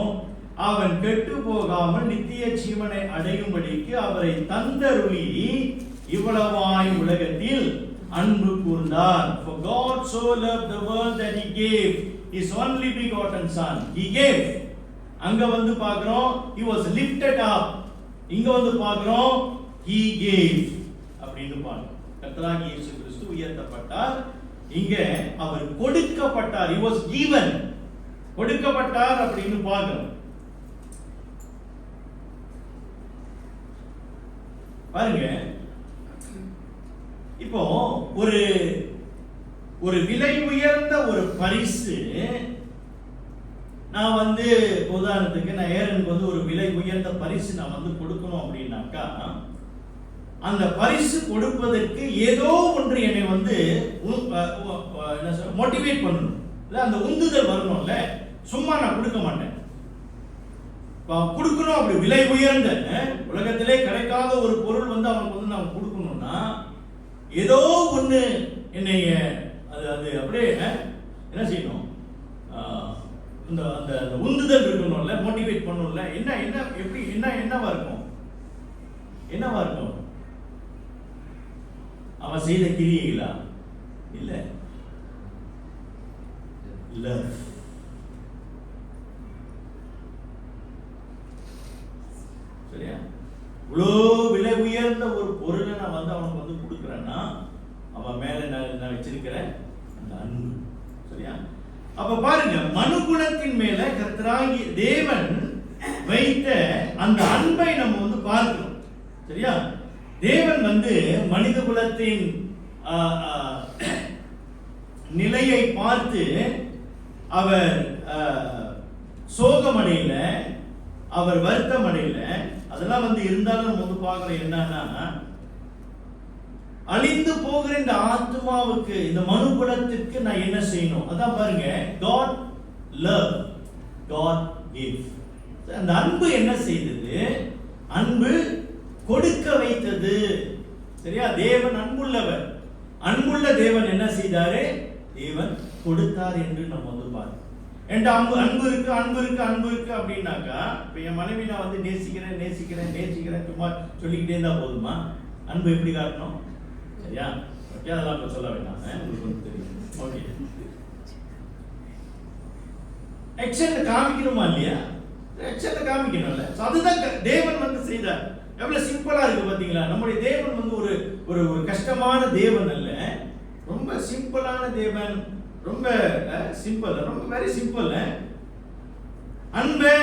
அவன் கெட்டு போகாமல் நித்திய ஜீவனை அடையும்படிக்கு அவரை தந்தருளி இவ்வளவாய் உலகத்தில் அன்பு கூர்ந்தார். For God so loved the world that he gave his only begotten son. He gave. அங்க வந்து பார்க்கிறோம் he was lifted up. இங்க வந்து பார்க்கிறோம் he gave அப்படின்னு பார்க்கிறோம். கர்த்தராகிய இயேசு கிறிஸ்து உயர்த்தப்பட்டார். இங்க அவர் கொடுக்கப்பட்டார். he was given. கொடுக்கப்பட்டார் அப்படின்னு பார்க்கிறோம். பாருங்க, இப்போ ஒரு விலை உயர்ந்த ஒரு பரிசு, நான் வந்து உதாரணத்துக்கு நான் ஏரனுக்கு வந்து ஒரு விலை உயர்ந்த பரிசு நான் வந்து கொடுக்கணும் அப்படின்னாக்கா, அந்த பரிசு கொடுப்பதற்கு ஏதோ ஒன்று என்னை வந்து மோட்டிவேட் பண்ணணும், இல்லை அந்த உந்துதல் வரணும்ல. சும்மா நான் கொடுக்க மாட்டேன். கொடுக்கணும். அப்படி விலை உயர்ந்த உலகத்திலே கிடைக்காத ஒரு பொருள் வந்து அவனுக்கு வந்து நான் கொடுக்கணும்னா ஏதோ ஒன்று என்னை அது அப்படியே என்ன செய்யணும், அந்த அந்த உந்துதல் இருக்கணும்ல, மோட்டிவேட் பண்ணணும்ல. என்ன என்ன எப்படி என்னவா இருக்கும்? என்னவா இருக்கும்? அவன் செய்த கிரியைகளா? இல்ல, லவ். சரியா? இவ்வளோ விலை உயர்ந்த ஒரு பொருளை நான் வந்து அவனுக்கு வந்து கொடுக்குறேன்னா அவன் மேல நான் வச்சிருக்கிறேன் அந்த அன்பு. சரியா? அப்ப பாருங்க, மனுகுலத்தின் மேல கர்த்தராகிய தேவன் வைத்த அந்த அன்பை நம்ம வந்து பார்க்கிறோம். சரியா? தேவன் வந்து மனித குலத்தின் நிலையை பார்த்து அவர் சோகமடையில, அவர் வருத்தம் அடையில. அதெல்லாம் வந்து இருந்தாலும் நம்ம வந்து பார்க்கிறோம் என்னன்னா, அழிந்து போகிற இந்த ஆத்மாவுக்கு, இந்த மனுகுலத்திற்கு நான் என்ன செய்யணும்? அதான் பாருங்க, God love, God give. அந்த அன்பு என்ன செய்தது? அன்பு கொடுக்க வைத்தது. சரியா? தேவன் அன்புள்ளவர். அன்புள்ள தேவன் என்ன செய்தாரு? தேவன் கொடுத்தார் என்று நம்ம வந்து பார்க்கிறோம். என்கிட்ட அன்பு இருக்கு, அன்பு இருக்கு, அன்பு இருக்கு அப்படின்னாக்கா, இப்ப என் மனைவி நான் வந்து நேசிக்கிறேன் நேசிக்கிறேன் நேசிக்கிறேன் சும்மா சொல்லிக்கிட்டே இருந்தா போதுமா? அன்பு எப்படி காட்டணும்? சரியா? ஓகே, அதெல்லாம் இப்ப சொல்ல வேண்டாம், உங்களுக்கு வந்து தெரியும். ஓகே, ஆக்ஷன்ல காமிக்கணுமா இல்லையா? ஆக்ஷன்ல காமிக்கணும்ல. அதுதான் தேவன் வந்து செய்தார். எவ்வளவு சிம்பிளா இருக்கு பாத்தீங்களா? நம்முடைய தேவன் வந்து ஒரு ஒரு கஷ்டமான தேவன் அல்ல, ரொம்ப சிம்பிளான தேவன். ரொம்ப சிம்பிள், ரொம்ப வெரி சிம்பிள். அன்பை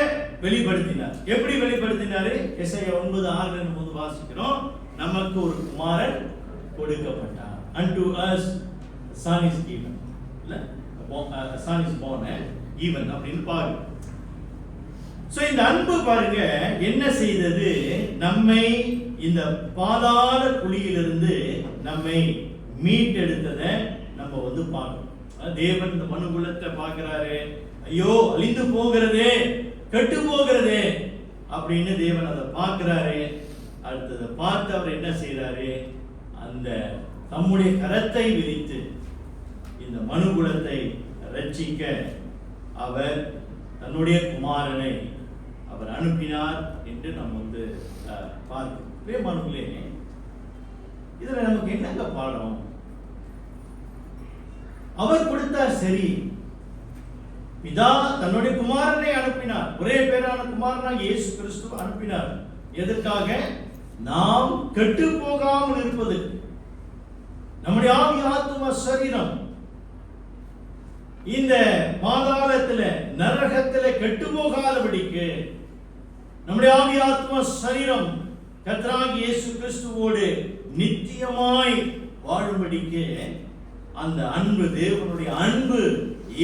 வெளிப்படுத்தினார். எப்படி வெளிப்படுத்தினாரு? எசாயா 9:6 நம்ம வாசிக்கிறோம், நமக்கு ஒரு குமாரன் கொடுக்கப்பட்டார். Unto us a son is given. இல்ல, a son is born, given அப்படின்னு பாருங்க. சோ இந்த அன்பு பாருங்க என்ன செய்தது? நம்மை இந்த பாதாள குழியிலிருந்து நம்மை மீட்டெடுத்ததை நம்ம வந்து பார்க்கணும். தேவன் இந்த மனுகுலத்தை பார்க்கிறாரு, ஐயோ அழிந்து போகிறதே, கெட்டு போகிறதே அப்படின்னு தேவன் அதை பார்க்கிறாரு. அடுத்ததை பார்த்து அவர் என்ன செய்யறாரு? அந்த தம்முடைய கரத்தை விரித்து இந்த மனுகுலத்தை ரட்சிக்க அவர் தன்னுடைய குமாரனை அவர் அனுப்பினார் என்று நம்ம வந்து பார்க்கிறோம். மனுகளே, இதுல நமக்கு என்னங்க பாடம்? அவர் கொடுத்தார், சரி. பிதா தன்னுடைய குமாரனை அனுப்பினார், ஒரே பேரான குமாரனாக இயேசு கிறிஸ்து அனுப்பினார். எதற்காக? நாம் கெட்டு போகாமல் இருப்பது. நம்முடைய ஆவி ஆத்தும சரீரம் இந்த பாதாளத்துல நரகத்துல கெட்டு போகாதபடிக்கு நம்முடைய ஆவி ஆத்மா சரீரம் கர்த்தராகிய இயேசு கிறிஸ்துவோடு நித்தியமாய் வாழும்படிக்கு அந்த அன்பு, தேவனுடைய அன்பு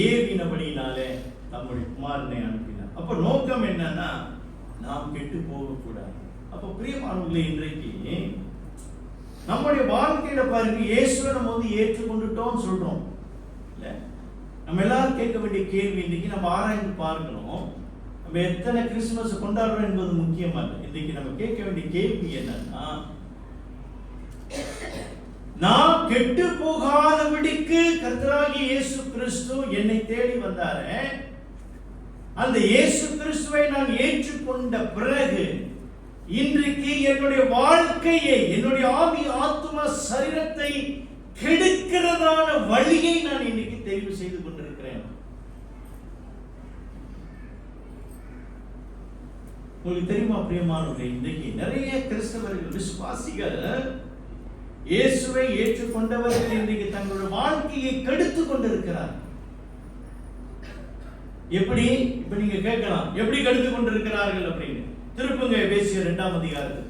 ஏவினபடினாலே நம்முடைய குமாரனை அனுப்பினார். அப்ப நோக்கம் என்னன்னா, நாம் கெட்டு போகக்கூடாது. அப்ப பிரியமானவர்களே, இன்றைக்கு நம்முடைய வாழ்க்கையில பாருங்க, இயேசுவை நம்ம வந்து ஏற்றுக்கொண்டுட்டோம் சொல்றோம் இல்ல. நம்ம எல்லாரும் கேட்க வேண்டிய கேள்வி இன்னைக்கு நம்ம ஆராய்ந்து பார்க்கணும், நம்ம நம்ம எத்தனை கிறிஸ்துமஸ் கொண்டாடுறோம் என்பது முக்கியமல்ல. இன்றைக்கு நம்ம கேட்க வேண்டிய கேள்வி என்னன்னா, நான் கெட்டு போகாதபடிக்கு கர்த்தராகிய இயேசு கிறிஸ்து என்னை தேடி வந்தாரே, அந்த இயேசு கிறிஸ்துவை நான் ஏற்றுக்கொண்ட பிறகு இன்றைக்கு என்னுடைய வாழ்க்கையை, என்னுடைய ஆவி ஆத்தும சரீரத்தை கெடுக்கிறதான வழியை நான் இன்னைக்கு தெரிவு செய்து கொண்டிருக்கிறேன். உங்களுக்கு தெரியுமா பிரியமானவர்களே, இன்றைக்கு நிறைய கிறிஸ்தவர்கள், விசுவாசிகள், இயேசுவை ஏற்றுக்கொண்டவர்கள் இன்றைக்கு தங்களுடைய வாழ்க்கையை கெடுத்து கொண்டிருக்கிறார். எப்படி? இப்ப நீங்க கேட்கலாம், எப்படி கெடுத்து கொண்டிருக்கிறார்கள் அப்படின்னு. திருப்புங்க எபேசியர் 2ஆம் அதிகாரத்துக்கு.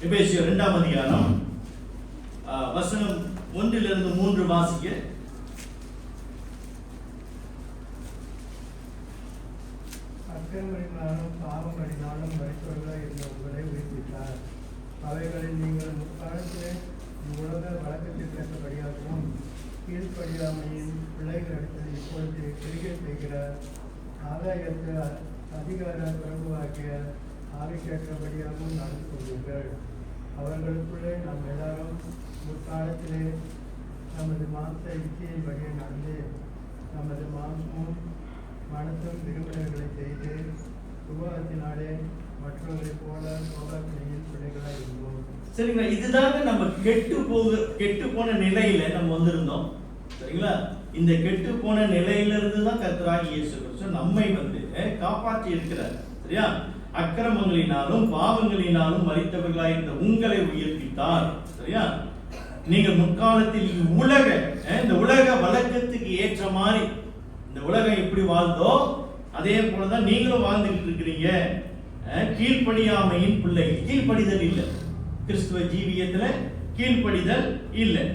எபேசியர் 2ஆம் அதிகாரம் வசனம் 1 - 3 வாசிக்க. அக்கிரமங்களினாலும் பாவங்களினாலும் மரித்தவர்களாய் இருந்த உங்களை உயிர்ப்பித்தார். அவைகளில் நீங்கள் முற்காலத்திலே உலக வழக்கத்திற்கேற்றபடியாகவும் கீழ்ப்படியாமையின் பிள்ளைகளிடத்தில் இப்பொழுது கிரிகை செய்கிற ஆதாயத்து அதிகார பிரபுவாகிய ஆவிக்கேற்றபடியாகவும் நடந்து கொள்வீர்கள். அவர்களுக்குள்ளே நாம் எல்லாரும் முற்காலத்திலே நமது மாம்ச இச்சையின்படியே நடந்து நமது மாம்சமும் மனசும் விரும்பினர்களை செய்து சுபாவத்தினாலே மற்றவர்களைப் போல சோதனையின் பிள்ளைகளாக இருந்தோம். சரிங்களா? இதுதாங்க நம்ம கெட்டு போன நிலையில நம்ம வந்திருந்தோம். சரிங்களா? இந்த கெட்டு போன நிலையிலிருந்து தான் கர்த்தராகிய இயேசு கிறிஸ்து நம்மை காப்பாற்றி இருக்கிறார். சரியா? அக்கிரமங்களினாலும் பாவங்களினாலும் மரித்தவர்களாய் இருந்த உங்களை உயிர்ப்பித்தார். சரியா? நீங்கள் முற்காலத்தில் இந்த உலக வழக்கத்துக்கு ஏற்ற மாதிரி, இந்த உலகம் எப்படி வாழ்ந்தோ அதே போலதான் நீங்களும் வாழ்ந்துகிட்டு இருக்கிறீங்க. கீழ்ப்படியாமையின் பிள்ளை. கீழ்ப்படிதல் இல்லை, கிறிஸ்துவ ஜீவியத்துல கீழ்ப்படிதல் இல்லை.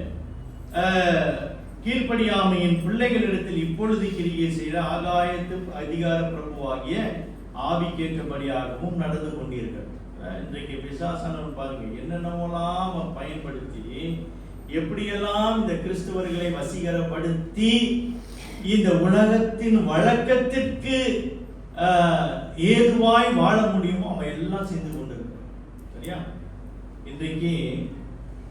கீழ்ப்படியாமையின் பிள்ளைகளிடத்தில் இப்பொழுது கிரியை செய்த ஆகாயத்து அதிகார பிரபுவாகிய ஆவிக்கேற்றபடியாகவும் நடந்து கொண்டீர்கள். இன்றைக்கு பிசாசானவன் பாருங்க, என்னென்னலாம் பயன்படுத்தி எப்படியெல்லாம் இந்த கிறிஸ்தவர்களை வசீகரப்படுத்தி இந்த உலகத்தின் வழக்கத்திற்கு ஏதுவாய் வாழ முடியுமோ அவன் எல்லாம் செய்து கொண்டிருக்கிறோம். சரியா? இன்றைக்கு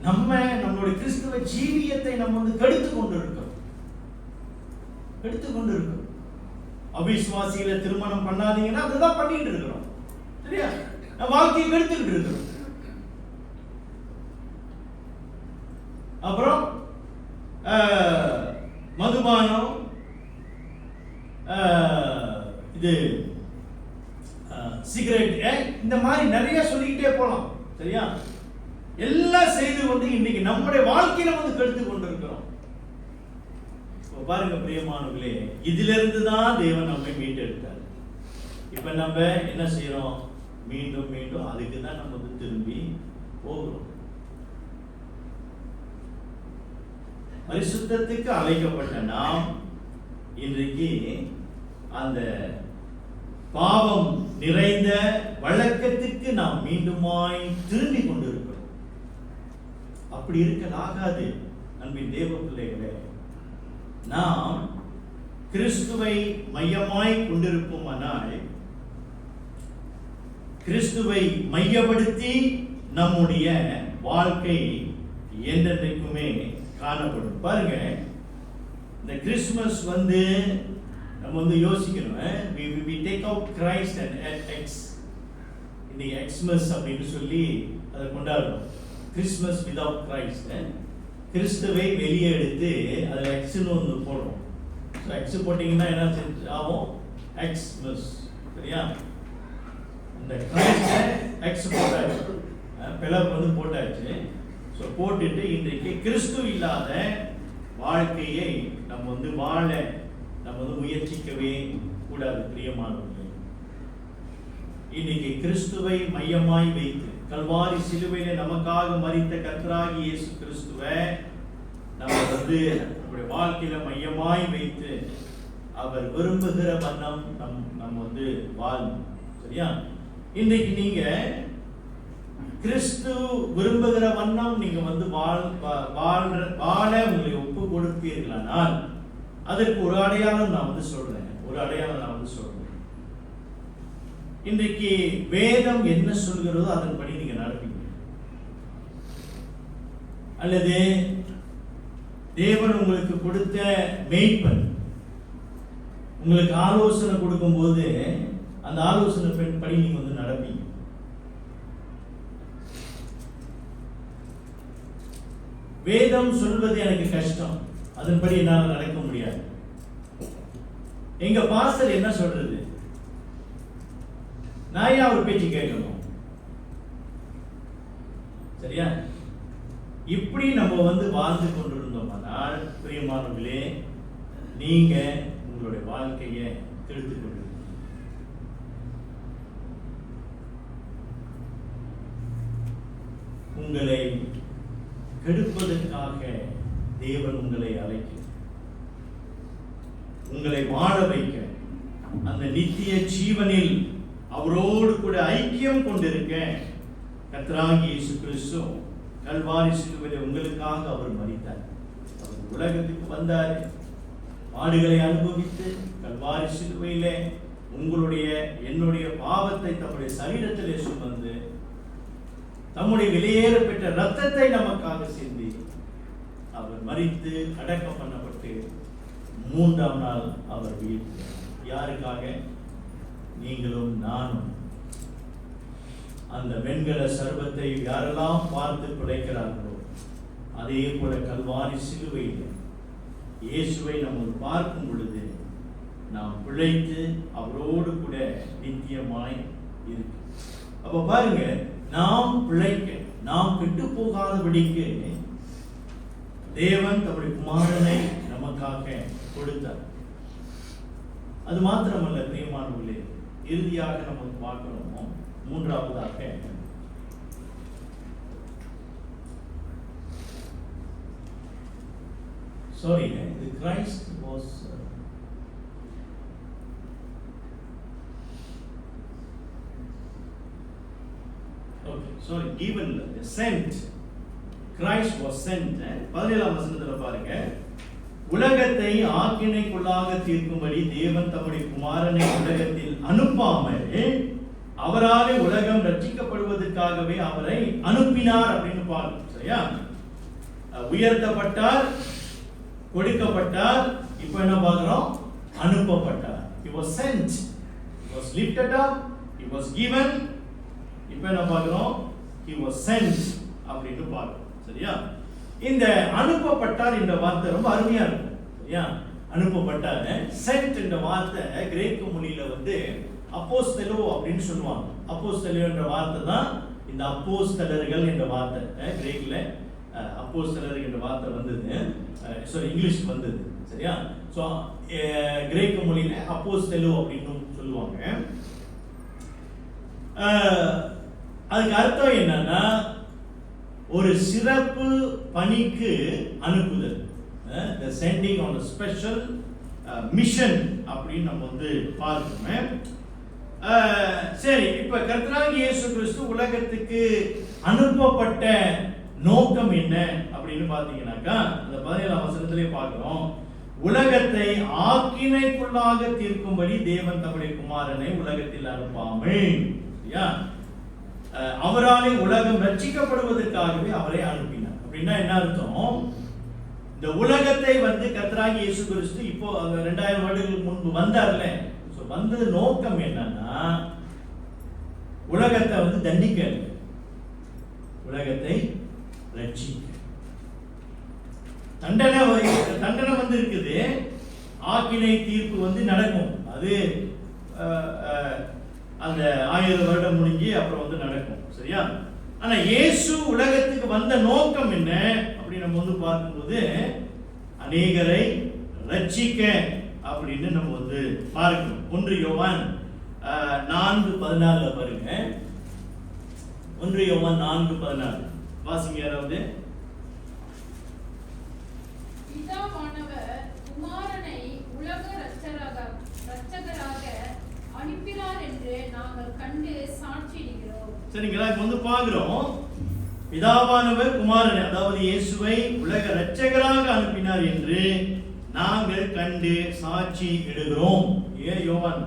நம்மளுடைய கிறிஸ்தவ ஜீவியத்தை நம்ம கெடுத்து கொண்டிருக்கிறோம். அவிசுவாசிகளை திருமணம் பண்ணாதீங்கன்னா அதுதான் பண்ணிட்டு இருக்கிறோம். சரியா? வாழ்க்கையை கெடுத்துக்கிட்டு இருக்கிறோம். அப்புறம் மதுபானம், இது சிகரெட், இந்த மாதிரி நிறைய சொல்லிக்கிட்டே போலாம். சரியா? எல்லாம் செய்து கொண்டு இன்னைக்கு நம்முடைய வாழ்க்கையில கெடுத்து கொண்டிருக்கிறோம். பாருங்க பிரியமானவர்களே, இதிலிருந்து தான் தேவன் நம்மை மீட்டெடுத்தார். இப்ப நம்ம என்ன செய்யறோம்? மீண்டும் மீண்டும் அதுக்கு தான் நம்ம திரும்பி போகிறோம். பரிசுத்தத்துக்கு அழைக்கப்பட்ட நாம் இன்றைக்கு அந்த பாவம் நிறைந்த வழக்கத்திற்கு நாம் மீண்டுமாய் திரும்பி கொண்டிருக்கிறோம். அப்படி இருக்கலாகாது அன்பின் தேவ பிள்ளைகளே. நாம் கிறிஸ்துவை மையமாய் கொண்டிருப்போமானால், கிறிஸ்துவை மையப்படுத்தி நம்முடைய வாழ்க்கை என்றென்றைக்குமே காணப்படும். பாருங்க, இந்த கிறிஸ்துமஸ் நம்ம யோசிக்கணும். we take out Christ and add X. இன்னைக்கு எக்ஸ்மஸ் அப்படின்னு சொல்லி அதை கொண்டாடுறோம். Christmas without Christ. கிறிஸ்துவை வெளியே எடுத்து அதில் எக்ஸ்னு ஒன்று போடுறோம். எக்ஸ் போட்டிங்கன்னா என்ன ஆகும்? எக்ஸ்மஸ். சரியா? இந்த கிரைஸ்ட எக்ஸ் போட்டாச்சு, பிளவு போட்டாச்சு. ஸோ போட்டுட்டு இன்றைக்கு கிறிஸ்து இல்லாத வாழ்க்கையை நம்ம வாழ நம்ம முயற்சிக்கவே கூடாது. பிரியமானவர்களே, இன்னைக்கு கிறிஸ்துவை மையமாய் வைத்து கல்வாரி சிலுவையில நமக்காக மரித்த கர்த்தராகிய இயேசு கிறிஸ்துவை நம்ம நம்முடைய வாழ்க்கையில மையமாய் வைத்து அவர் விரும்புகிற வண்ணம் நம்ம வாழணும். சரியா? இன்னைக்கு நீங்க கிறிஸ்து விரும்புகிற வண்ணம் நீங்க வந்து வாழ உங்களை ஒப்பு கொடுப்பீர்களானால் அதற்கு ஒரு அடையாளம் நான் வந்து சொல்றேன். இன்றைக்கு வேதம் என்ன சொல்கிறதோ அதன்படி நீங்க நடப்பீங்க, அல்லது தேவன் உங்களுக்கு கொடுத்த மேய்ப்பன் உங்களுக்கு ஆலோசனை கொடுக்கும் போது அந்த ஆலோசனை படி நீங்க வந்து நடப்பீங்க. வேதம் சொல்வது எனக்கு கஷ்டம், அதன்படி என்னால நடக்க முடியாது. எங்க பாஸ்டர் என்ன சொல்றது, நான் ஏன் அவர் பேச்சு கேட்கணும்? சரியா? இப்படி நம்ம வந்து வாழ்ந்து கொண்டிருந்தோம்னால் பிரியமானவர்களே, நீங்க உங்களுடைய வாழ்க்கையை கெடுத்துக் கொள்வீங்க. உங்களை கெடுப்பதற்காக தேவன் உங்களை அழைக்க, உங்களை வாழ வைக்க, அந்த நித்திய ஜீவனில் அவரோடு கூட ஐக்கியம் கொண்டிருக்க கர்த்தராகிய இயேசு கிறிஸ்து கல்வாரி சிலுவையில் உங்களுக்காக அவர் மரித்தார். அவர் உலகத்துக்கு வந்தார், பாடுகளை அனுபவித்து கல்வாரி சிலுவையிலே உங்களுடைய என்னுடைய பாவத்தை தம்முடைய சரீரத்திலே சுமந்து தம்முடைய வெளியேற பெற்ற ரத்தத்தை நமக்காக சிந்தி அவர் மரித்து அடக்கம் பண்ணப்பட்டு 3ஆம் நாள் அவர் உயிர்த்தார். யாருக்காக? நீங்களும் நானும். அந்த வெண்கல சர்வத்தை யாரெல்லாம் பார்த்து பிழைக்கிறார்களோ அதே போல கல்வாரி சிலுவையில் இயேசுவை நம்ம பார்க்கும் பொழுது நாம் பிழைத்து அவரோடு கூட நித்தியமாய் இருக்கு. அப்ப பாருங்க, நாம் பிழைக்க, நாம் கெட்டு போகாதபடிக்கு தேவன் தம்முடைய குமாரனை நமக்காக கொடுத்தார். அது மாத்திரமல்ல பிரியமானவர்களே, இறுதியாக நம்ம பார்க்கணும், 3ஆவதாக Christ was given, sent. Christ was sent. 17ஆம் வசனத்துல பாருங்க, உலகத்தை ஆக்கினைக்குள்ளாக தீர்க்கும்படி தேவன் தம்முடைய குமாரனை உலகத்தில் அனுப்பாமல் அவராலே உலகம் ரட்சிக்கப்படுவதற்காகவே அவரை அனுப்பினார் அப்படின்னு பார்க்கணும். சரியா? உயர்த்தப்பட்டார், கொடுக்கப்பட்டார், இப்போ என்ன பார்க்கிறோம்? அனுப்பப்பட்டார். He was sent, he was lifted up, he was given. இப்போ என்ன பார்க்கிறோம்? He was sent அப்படின்னு பார்க்கிறோம். சரியா? இந்த அனுப்பப்பட்டார் என்ற வார்த்தை ரொம்ப அருமையா இருக்கும். சரியா? அனுப்பப்பட்டார், sent என்ற வார்த்தை கிரேக்க மொழியில வந்து அப்போஸ்தலோ அப்படின்னு சொல்லுவாங்க. அப்போஸ்தலோ என்ற வார்த்தை தான் இந்த அப்போஸ்தலர்கள் என்ற வார்த்தை. கிரேக்கில் அப்போஸ்தலர் என்ற வார்த்தை வந்தது, இங்கிலீஷ் வந்தது. சரியா? ஸோ கிரேக்க மொழியில அப்போஸ்தலோ அப்படின்னு சொல்லுவாங்க. அதுக்கு அர்த்தம் என்னன்னா, ஒரு சிறப்பு பணிக்கு அனுப்புதல், the sending on a special mission அப்படின்னு நம்ம வந்து பார்க்கிறோம். சரி, இப்ப கர்த்தராகிய இயேசு கிறிஸ்து உலகத்துக்கு அனுப்பப்பட்ட நோக்கம் என்ன அப்படின்னு பாத்தீங்கன்னாக்கா, அந்த 17ஆம் வசனத்திலே பார்க்கிறோம், உலகத்தை ஆக்கினைக்குள்ளாக தீர்க்கும்படி தேவன் தம்முடைய குமாரனை உலகத்தில் அனுப்பாமல் அவராலே உலகம் ரட்சிக்கப்படுவதற்காகவே அவரை அனுப்பினார். அப்படின்னா என்ன அர்த்தம்? இந்த உலகத்தை வந்து கர்த்தராகிய இயேசு கிறிஸ்து இப்போ 2000 வருடங்களுக்கு முன்பு வந்தார்ல, வந்தது நோக்கம் என்னன்னா, உலகத்தை வந்து தண்டிக்க, உலகத்தை ரட்சிக்க. தண்டனை வந்து இருக்குது, ஆக்கினை தீர்ப்பு வந்து நடக்கும். அது அந்த 1000 வருடம் முடிஞ்சு அப்புறம் வந்து நடக்கும். சரியா? ஆனா இயேசு உலகத்துக்கு வந்த நோக்கம் என்ன அப்படி நம்ம வந்து பார்க்கும்போது, அநேகரை ரட்சிக்க அப்படின்னு நம்ம வந்து பார்க்கணும். 1 யோவான் 4:14 பாருங்க. 1 யோவான் 4:14 வாசிங்க யாராவது. பிதாவானவர் குமாரனை உலக இரட்சகராக அனுப்பினார் என்று நாங்கள் கண்டு சாட்சியிடுகிறோம். சரிங்களா? இப்ப வந்து பார்க்கிறோம், பிதாவானவர் குமாரனை, அதாவது இயேசுவை உலக இரட்சகராக அனுப்பினார் என்று நாங்கள் கண்டு சாட்சி இடுகிறோம். யோவான்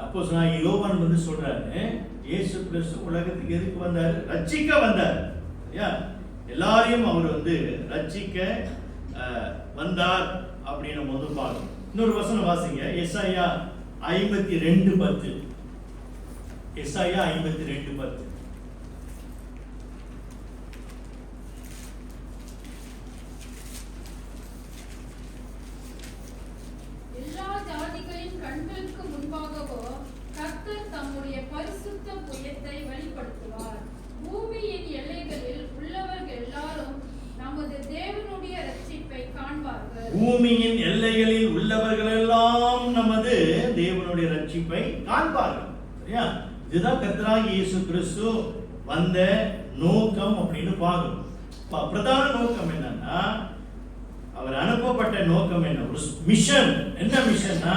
அப்போஸ்தலனாகிய யோவான் வந்து சொல்றாரு, இயேசு கிறிஸ்து உலகத்துக்கு எதுக்கு வந்தார்? ரட்சிக்க வந்தார். சரியா? எல்லாரையும் அவர் வந்து ரட்சிக்க வந்தார் அப்படின்னு நம்ம வந்து பார்க்கணும். இன்னொரு வசனம் வாசிங்க, எசாயா 52:10. எசாயா 52:10. எல்லா ஜாதிகளின் கண்களுக்கு முன்பாகவோ கர்த்தர் தம்முடைய பரிசுத்த புயத்தை வெளிப்படுத்துவார். பூமியின் எல்லைகளில் உள்ளவர்கள் எல்லாரும் நமது தேவனுடைய ரட்சிப்பை காண்பார்கள். பூமியின் எல்லைகளில் உள்ளவர்கள் எல்லாம் நமது தேவனுடைய ரட்சிப்பை காண்பார்கள். சரியா? இதுதான் கர்த்தராகிய இயேசு கிறிஸ்து வந்த நோக்கம் அப்படின்னு பார்க்கணும். பிரதான நோக்கம் என்னன்னா, அவர் அனுப்பப்பட்ட நோக்கம் என்ன? ஒரு மிஷன். என்ன மிஷன்னா,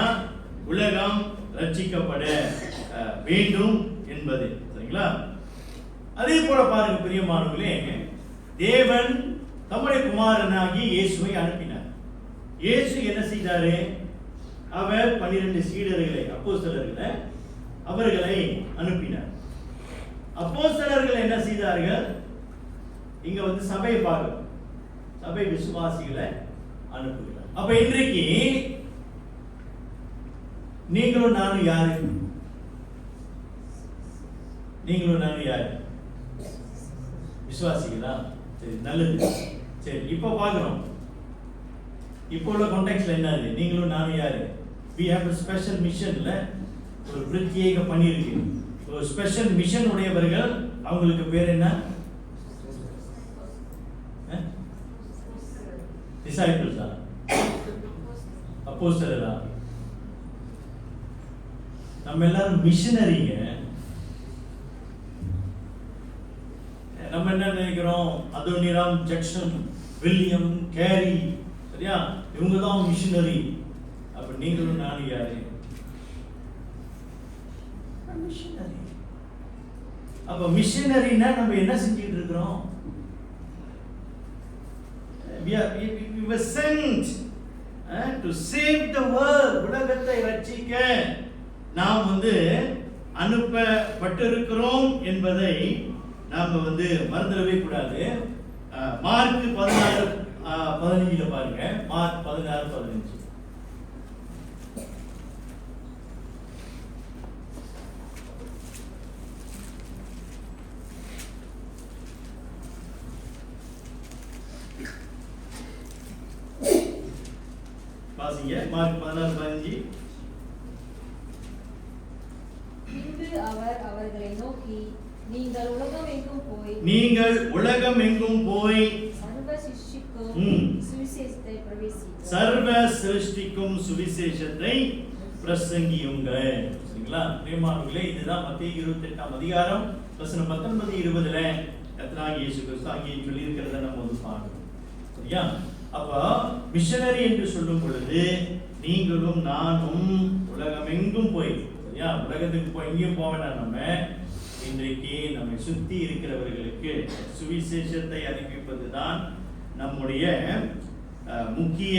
உலகம் ரட்சிக்கப்பட வேண்டும் என்பது. சரிங்களா? அதே போல பாருங்க பிரியமானவர்களே, தேவன் தம்முடைய குமாரனாகி இயேசுவை அனுப்பினார். இயேசு என்ன செய்தாரு? அவர் 12 சீடர்களை, அப்போஸ்தலர்களை, அவர்களை அனுப்பினார். அப்போஸ்தலர்கள் என்ன செய்தார்கள்? இங்க வந்து சபையை பார்க்கணும், சபை விசுவாசிகளை அனுப்புகிறார். அப்ப இன்றைக்கு நீங்களும் நானும் யாரு? நீங்களும் நானும் யாரு? விசுவாசிகளா? சரி, நல்லது. சரி, இப்ப பார்க்கிறோம், இப்போ உள்ள கான்டெக்ட்ல என்னது? நீங்களும் நானும் யாரு? we have a special mission. ஒரு பிரத்யேக பணி இருக்கு. ஒரு ஸ்பெஷல் மிஷன் உடையவர்கள். அவங்களுக்கு பேர் என்ன? டிசைபிள்ஸா? அப்போஸ்தலரா? நம்ம எல்லாரும் மிஷனரிங்க. நம்ம என்ன நினைக்கிறோம்? அதோனிராம், ஜக்சன், வில்லியம், கேரி, சரியா? இவங்க தான் மிஷனரி. அப்ப நீங்களும் நானும் யாரு? மிஷனரி. அப்ப மிஷனரினா நம்ம என்ன செஞ்சிட்டு இருக்கிறோம்? we were sent to save the world. உலகத்தை ரட்சிக்க நாம் வந்து அனுப்பப்பட்டிருக்கிறோம் என்பதை நாம வந்து மறந்துடவே கூடாது. மார்க் 16:15 பாருங்க. மார்க் 16:15. வாசிங்க. மார்க் 16:15. பின்பு அவர் அவர்களை நோக்கி, நீங்கள் உலகம் எங்கும் போய் சர்வ சிருஷ்டிக்கும் சுவிசேஷத்தை பிரசங்கியுங்கள். சரிங்களா? பிரியமானவர்களே, இதுதான் மத்தேயு 28ஆம் அதிகாரம் வசனம் 19-20ல கர்த்தராகிய இயேசு கிறிஸ்து அங்கே சொல்லி இருக்கிறத நம்ம வந்து பார்க்கணும். சரியா? அப்ப மிஷனரி என்று சொல்லும் பொழுது நீங்களும் நானும் உலகம் எங்கும் போய், சரியா? உலகத்துக்கு போய் எங்கேயும் போக வேண்டாம். நம்ம இன்றைக்கு நம்மை சுத்தி இருக்கிறவர்களுக்கு சுவிசேஷத்தை அறிவிப்பதுதான் நம்முடைய முக்கிய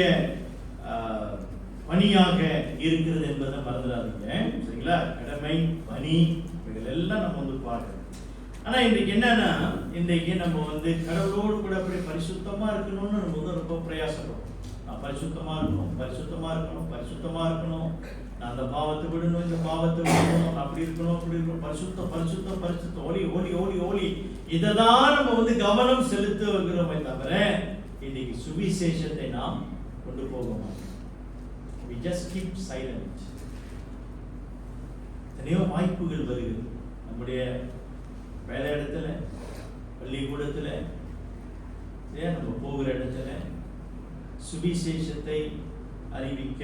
பணியாக இருக்கிறது என்பதை மறந்துடாதீங்க. சரிங்களா? கடமை, பணி, இவைகள் எல்லாம் நம்ம வந்து பார்க்கணும். ஆனா இன்றைக்கு என்னன்னா, இன்றைக்கு நம்ம வந்து கடவுளோடு கூட அப்படி பரிசுத்தமா இருக்கணும்னு நம்ம வந்து ரொம்ப பிரயாசப்படுறோம். நான் பரிசுத்தமா இருக்கணும், பரிசுத்தமா இருக்கணும், பரிசுத்தமா இருக்கணும், நான் அந்த பாவத்தை விடணும், இந்த பாவத்தை விடணும், அப்படி இருக்கணும், அப்படி இருக்கணும், பரிசுத்தம் பரிசுத்தம் பரிசுத்தம், ஓலி ஓலி ஓலி ஓலி, இதை தான் நம்ம வந்து கவனம் செலுத்த வைக்கிறோமே தவிர இன்னைக்கு சுவிசேஷத்தை நாம் கொண்டு போக மாட்டோம். we just keep silent. எத்தனையோ வாய்ப்புகள் வருகிறது நம்முடைய வேலை இடத்துல, பள்ளிக்கூடத்துல, நம்ம போகிற இடத்துல சுவிசேஷத்தை அறிவிக்க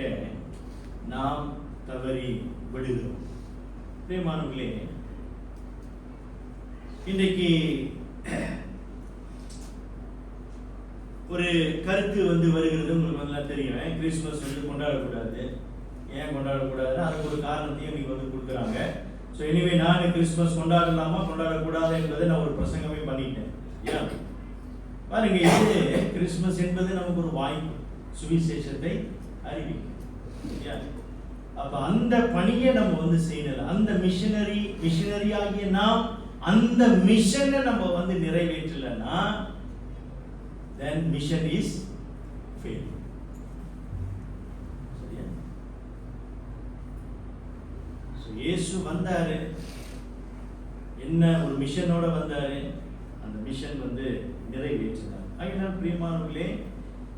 நாம் தவறி விடுகிறோம். பிரியமானவர்களே, இன்றைக்கு ஒரு கருத்து வந்து வருகிறது, உங்களுக்கு நல்லா தெரியும். கிறிஸ்துமஸ் வந்து கொண்டாடக்கூடாது, ஏன் கொண்டாடக்கூடாதுன்னு அதுக்கு ஒரு காரணத்தையும் நீங்க வந்து கொடுக்குறாங்க. ஸோ எனிவே நான் கிறிஸ்மஸ் கொண்டாடலாமா கொண்டாடக்கூடாது என்பதை நான் ஒரு பிரசங்கமே பண்ணிட்டேன். ஏன் பாருங்க, இது கிறிஸ்மஸ் என்பது நமக்கு ஒரு வாய்ப்பு, சுவிசேஷத்தை அறிவிக்கும். அப்ப அந்த பணியை நம்ம வந்து செய்யணும். அந்த மிஷனரி ஆகிய நாம் அந்த மிஷனை நம்ம வந்து நிறைவேற்றலைன்னா then mission is fail. சரியா? சோ இயேசு வந்தாரு, என்ன ஒரு மிஷனோட வந்தாரு, அந்த மிஷன் வந்து நிறைவேற்றினார். அதனால பிரியமானவர்களே,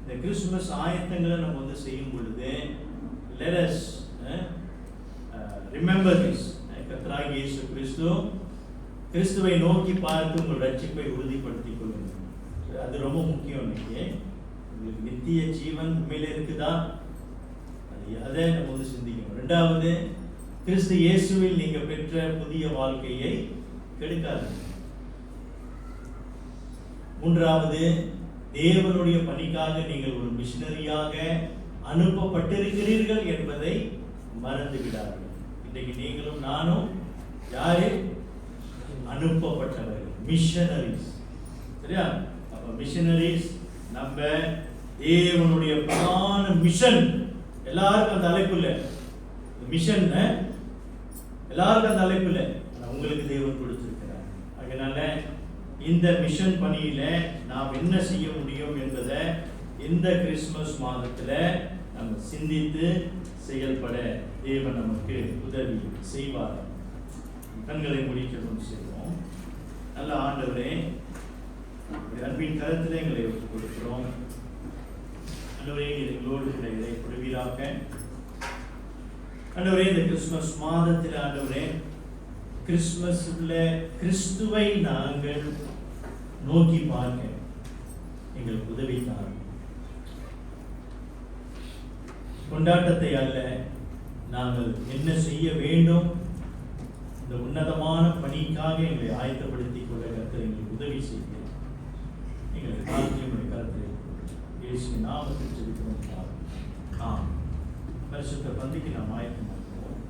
இந்த கிறிஸ்துமஸ் ஆயத்தங்களை நம்ம வந்து செய்யும் பொழுது let us remember this. கர்த்தராகிய இயேசு கிறிஸ்துவை நோக்கி பார்த்து உங்கள் ரட்சிப்பை உறுதிப்படுத்திக் கொள்ளுங்கள். அது ரொம்ப முக்கியம். இன்னைக்கு உங்களுக்கு நித்திய ஜீவன் உண்மையிலே இருக்குதா, அதை நம்ம வந்து சிந்திக்கணும். ரெண்டாவது, கிறிஸ்து இயேசுவில் நீங்க பெற்ற புதிய வாழ்க்கையை கெடுக்காது. மூன்றாவது, தேவனுடைய பணிக்காக நீங்கள் ஒரு மிஷனரியாக அனுப்பப்பட்டிருக்கிறீர்கள் என்பதை மறந்து விடார்கள். இன்றைக்கு நீங்களும் நானும் யாரு? அனுப்பப்பட்டவர்கள், மிஷனரிஸ். சரியா? அப்ப மிஷனரிஸ் நம்ம தேவனுடைய பிரதான மிஷன். எல்லாருக்கும் அந்த அழைப்பு இல்லை, மிஷன் எல்லாருக்கும் அந்த அழைப்பு இல்லை, உங்களுக்கு தேவன் கொடுத்திருக்கிறார். அதனால இந்த மிஷன் பணியில நாம் என்ன செய்ய முடியும் என்பதை இந்த கிறிஸ்துமஸ் மாதத்துல நம்ம சிந்தித்து செயல்பட தேவன் நமக்கு உதவி செய்வார். கண்களை முடிக்கணும் செய்வோம். நல்ல ஆண்டவரே, அன்பின் கருத்தில் எங்களை கொடுக்கிறோம். ஆண்டவரே, எங்களோடு இதை கொடுவீராக. ஆண்டவரே, இந்த கிறிஸ்துமஸ் மாதத்தில் ஆண்டவரே, கிறிஸ்துமஸ்ல கிறிஸ்துவை நாங்கள் நோக்கி பார்க்க எங்களுக்கு உதவி தாரும். கொண்டாட்டத்தை அல்ல, நாங்கள் என்ன செய்ய வேண்டும், இந்த உன்னதமான பணிக்காக எங்களை ஆயத்தப்படுத்திக் கொள்ள கர்த்தர் எங்களுக்கு உதவி செய்ய எங்களுக்கு காலத்தையும் கருத்தை இயேசு நாமத்தில் ஜெபிக்கிறோம். ஆம். பரிசுத்த பந்திக்கு நாம் ஆயத்தமாக்குவோம்.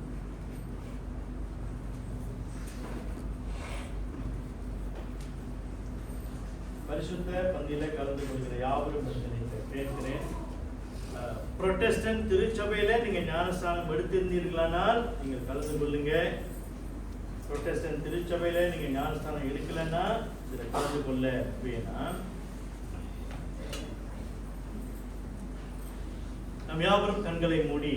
பரிசுத்த பந்தியில கலந்து கொள்கிற யாவரும் கேட்கிறேன். புரொட்டஸ்டன்ட் திருச்சபையில நீங்க ஞானஸ்தானம் எடுத்திருந்தீர்களானால் நீங்கள் கலந்து கொள்ளுங்க. புரொட்டஸ்டன்ட் திருச்சபையில நீங்க ஞானஸ்தானம் எடுக்கலன்னா இதுல கலந்து கொள்ள வேணாம். நம் யாவரும் கண்களை மூடி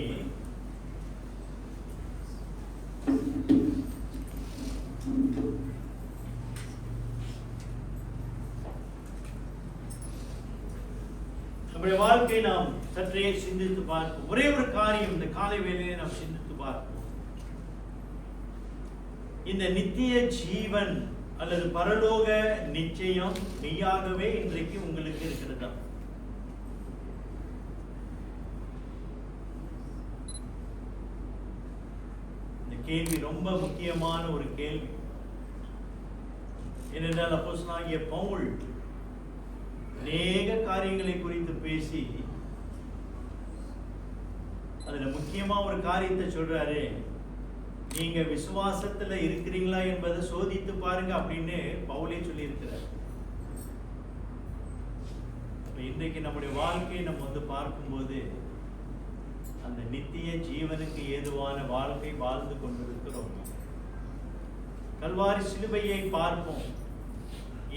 நம்முடைய வாழ்க்கை நாம் சற்றே சிந்தித்து பார்ப்போம். ஒரே ஒரு காரியம் இந்த காலை வேளையிலே நாம் சிந்தித்து பார்ப்போம். இந்த நித்திய ஜீவன் அல்லது பரலோக நிச்சயம் மெய்யாகவே இன்றைக்கு உங்களுக்கு இருக்கிறதா? இந்த கேள்வி ரொம்ப முக்கியமான ஒரு கேள்வி. ஏனென்றால் அப்போஸ்தலனாகிய பவுல் அநேக காரியங்களை குறித்து பேசி அதுல முக்கியமா ஒரு காரியத்தை சொல்றாரு. நீங்க விசுவாசத்துல இருக்கிறீங்களா என்பதை சோதித்து பாருங்க அப்படின்னு பவுலே சொல்லி இருக்கிறார். இன்றைக்கு நம்முடைய வாழ்க்கையை நம்ம வந்து பார்க்கும்போது அந்த நித்திய ஜீவனுக்கு ஏதுவான வாழ்க்கை வாழ்ந்து கொண்டிருக்கிறோம். கல்வாரி சிலுவையை பார்ப்போம்.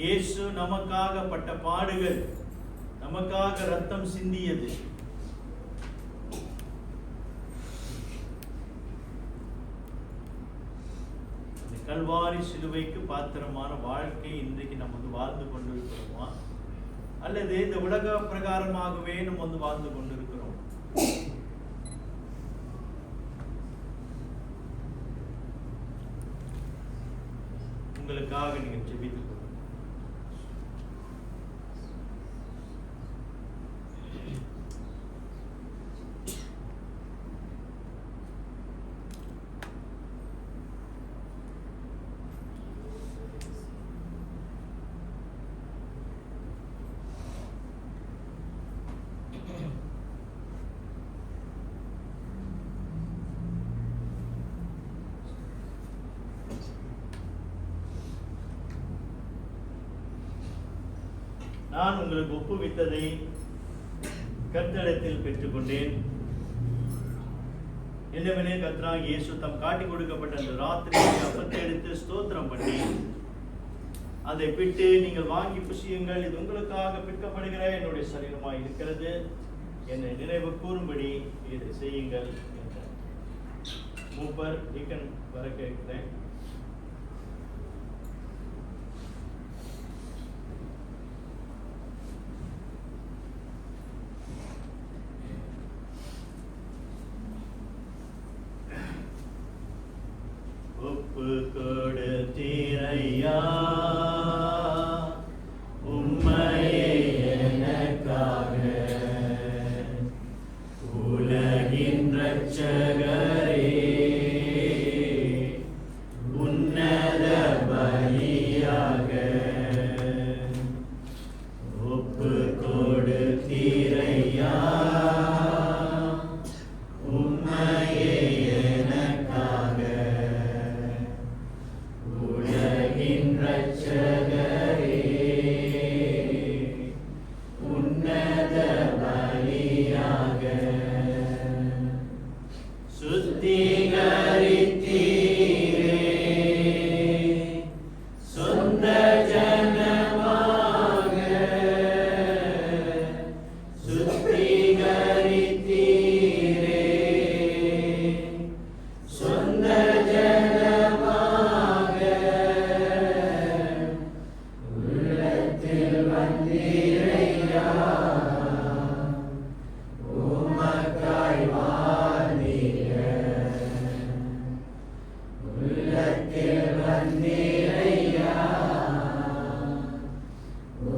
இயேசு நமக்காக பட்ட பாடுகள், நமக்காக ரத்தம் சிந்தியது. கல்வாரி சிலுவைக்கு பாத்திரமான வாழ்க்கை இன்றைக்கு நம்ம வந்து வாழ்ந்து கொண்டிருக்கிறோமா, அல்லது இந்த உலக பிரகாரமாகவே நம்ம வந்து வாழ்ந்து கொண்டிருக்கிறோம்? உங்களுக்காக நீங்க ஜெபித்துக் கொள்ளுங்க. நான் உங்களுக்கு ஒப்புவித்ததை கர்த்தரிடத்தில் பெற்றுக்கொண்டேன். என்னவெனில் கர்த்தராகிய இயேசு தாம் காட்டிக் கொடுக்கப்பட்ட அந்த ராத்திரியில் அப்பத்தை எடுத்து ஸ்தோத்திரம் பண்ணி அதை பிட்டு, நீங்கள் வாங்கி புசியுங்கள், இது உங்களுக்காக பிற்கப்படுகிற என்னுடைய சரீரமாய் இருக்கிறது, என்னை நினைவு கூறும்படி இதை செய்யுங்கள் என்றார். மூப்பர் டீக்கன் வர கேட்கிறேன். ஒப்பு கொடுத்தீரையா உம்மையே எனக்காக, உலகின் இரட்சகரே உன்னத பலியாக. ஒப்பு கொடுத்தீரையா உம்மையே எனக்காக, உலகின் இரட்சகரே உன்னத பலியாக. சுத்திகரித்தீரே சொந்த ஜனமாக, சுத்திகரித்தீரே சொந்த ஜனமாக. உள்ளத்தில் வந்தீரையா உமக்காய் வாழ்ந்தீர, உள்ளத்தில் வந்தீரையா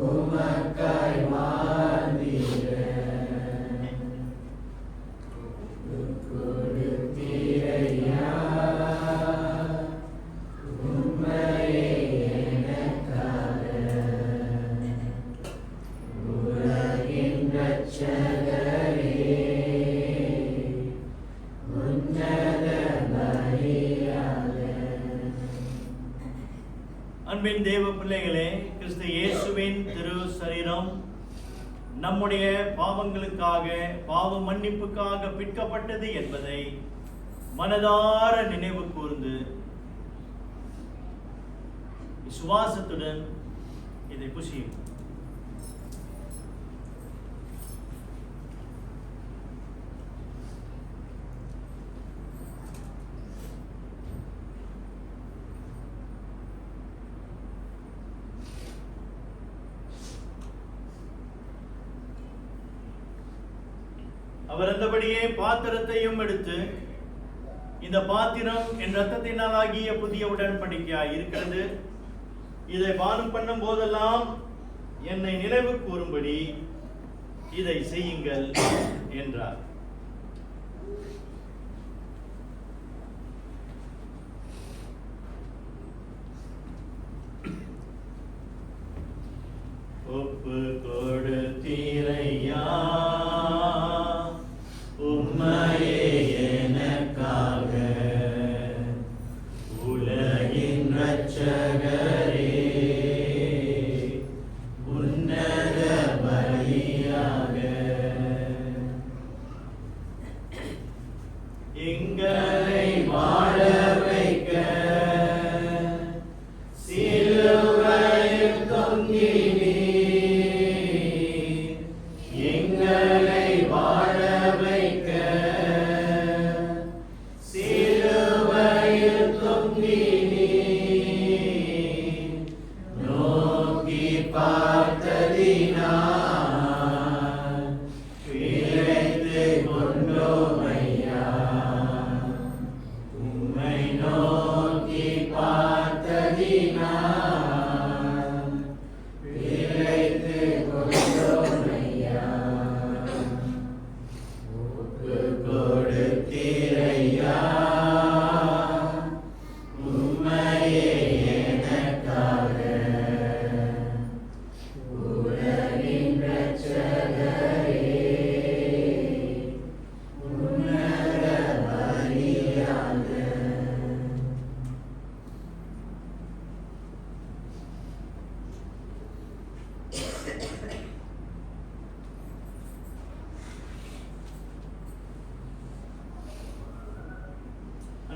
உமக்காய் வாழ்ந்தீர. கொடுத்தீரையா உம்மையே எனக்காக, உலகின் இரட்சகரே உன்னத பலியாக. அன்பின் தேவ பிள்ளைகளே, கிறிஸ்து இயேசுவின் திரு சரீரம் நம்முடைய பாவங்களுக்காக, பாவ மன்னிப்புக்காக பிற்கப்பட்டது என்பதை மனதார நினைவு கூர்ந்து விசுவாசத்துடன் இதை புசியும். அவர் அந்தபடியே பாத்திரத்தையும் எடுத்து, இந்த பாத்திரம் என் இரத்தத்தினால் ஆகிய புதிய உடன்படிக்கையாய் இருக்கிறது, இதை பானம் பண்ணும் போதெல்லாம் என்னை நினைவு கூறும்படி இதை செய்யுங்கள் என்றார். ஒப்பு கொடுத்தீரையா உம்மையே எனக்காக, உலகின் இரட்சகரே உன்னத பலியாக.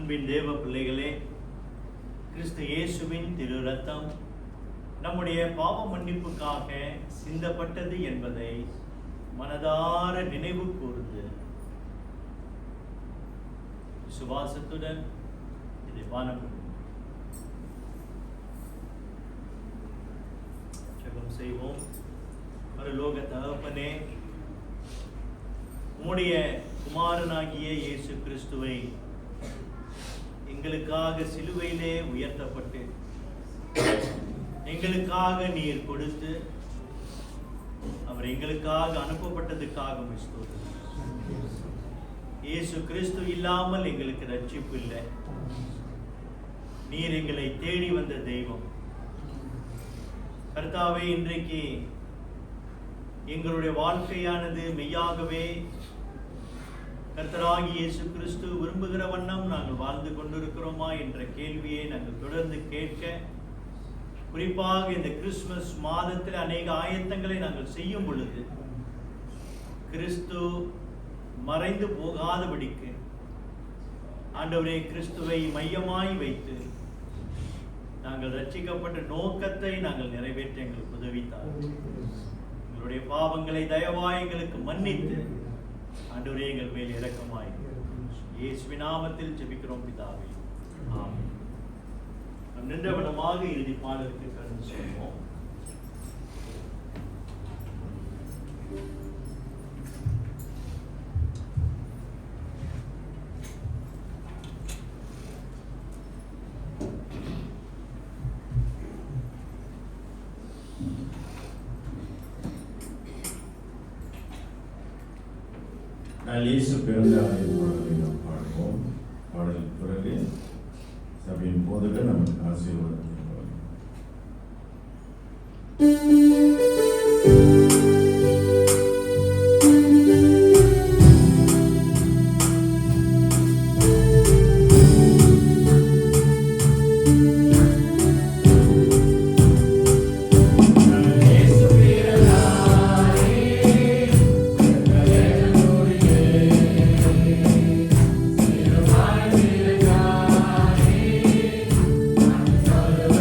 அன்பின் தேவ பிள்ளைகளே, கிறிஸ்து இயேசுவின் திரு ரத்தம் நம்முடைய பாவ மன்னிப்புக்காக சிந்தப்பட்டது என்பதை மனதார நினைவு கூர்ந்து விசுவாசத்துடன் இதை பானம் பண்ணுவோம். ஜெபம் செய்வோம். பரலோக தகப்பனே, உம்முடைய குமாரனாகிய இயேசு கிறிஸ்துவை எங்களுக்காக சிலுவையிலே உயர்த்தப்பட்டு எங்களுக்காக நீர் கொடுத்து அவர் எங்களுக்காக அனுப்பப்பட்டதுக்காக ஸ்தோத்திரம். இயேசு கிறிஸ்து இல்லாமல் எங்களுக்கு ரட்சிப்பு இல்லை. நீர் எங்களை தேடி வந்த தெய்வம். கர்த்தாவே, இன்றைக்கு எங்களுடைய வாழ்க்கையானது மெய்யாகவே கர்த்தராகிய இயேசு கிறிஸ்து விரும்புகிற வண்ணம் நாங்கள் வாழ்ந்து கொண்டிருக்கிறோமா என்ற கேள்வியை நாங்கள் தொடர்ந்து கேட்க, குறிப்பாக இந்த கிறிஸ்துமஸ் மாதத்தில் அநேக ஆயத்தங்களை நாங்கள் செய்யும் பொழுது கிறிஸ்து மறைந்து போகாதபடிக்கு ஆண்டவரே, கிறிஸ்துவை மையமாய் வைத்து நாங்கள் ரட்சிக்கப்பட்ட நோக்கத்தை நாங்கள் நிறைவேற்ற எங்களுக்கு உதவித்தார். எங்களுடைய பாவங்களை தயவாய் எங்களுக்கு மன்னித்து ஆண்டவரே எங்கள் மேல் இரக்கமாய் இயேசுவின் நாமத்தில் ஜெபிக்கிறோம் பிதாவே, ஆமென். நாம் நின்றவனமாக இறுதி பாடலுக்கு கடந்து செல்வோம். நான் இயேசு பிறந்தார் பாடலை நாம் பாடுவோம். பாடலுக்கு பிறகு சபையின் போதகர் நமக்கு ஆசீர்வாதம் தருவார். Hallelujah.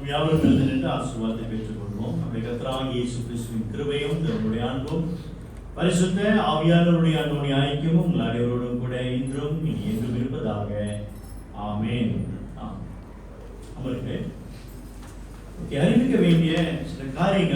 நாம் யாவரும் எழுந்து நின்று ஆசீர்வாதத்தை பெற்றுக்கொள்வோம். நம்முடைய கர்த்தராகிய இயேசு கிறிஸ்துவின் கிருபையும் தேவனுடைய அன்பும் பரிசுத்த ஆவியானவருடைய அன்புடைய ஐக்கியமும் உங்கள் அனைவரோடும் கூட இன்றும் இனி என்றும் இருப்பதாக. ஆமென். அமர்ந்து அறிவிக்க வேண்டிய சில காரியங்கள்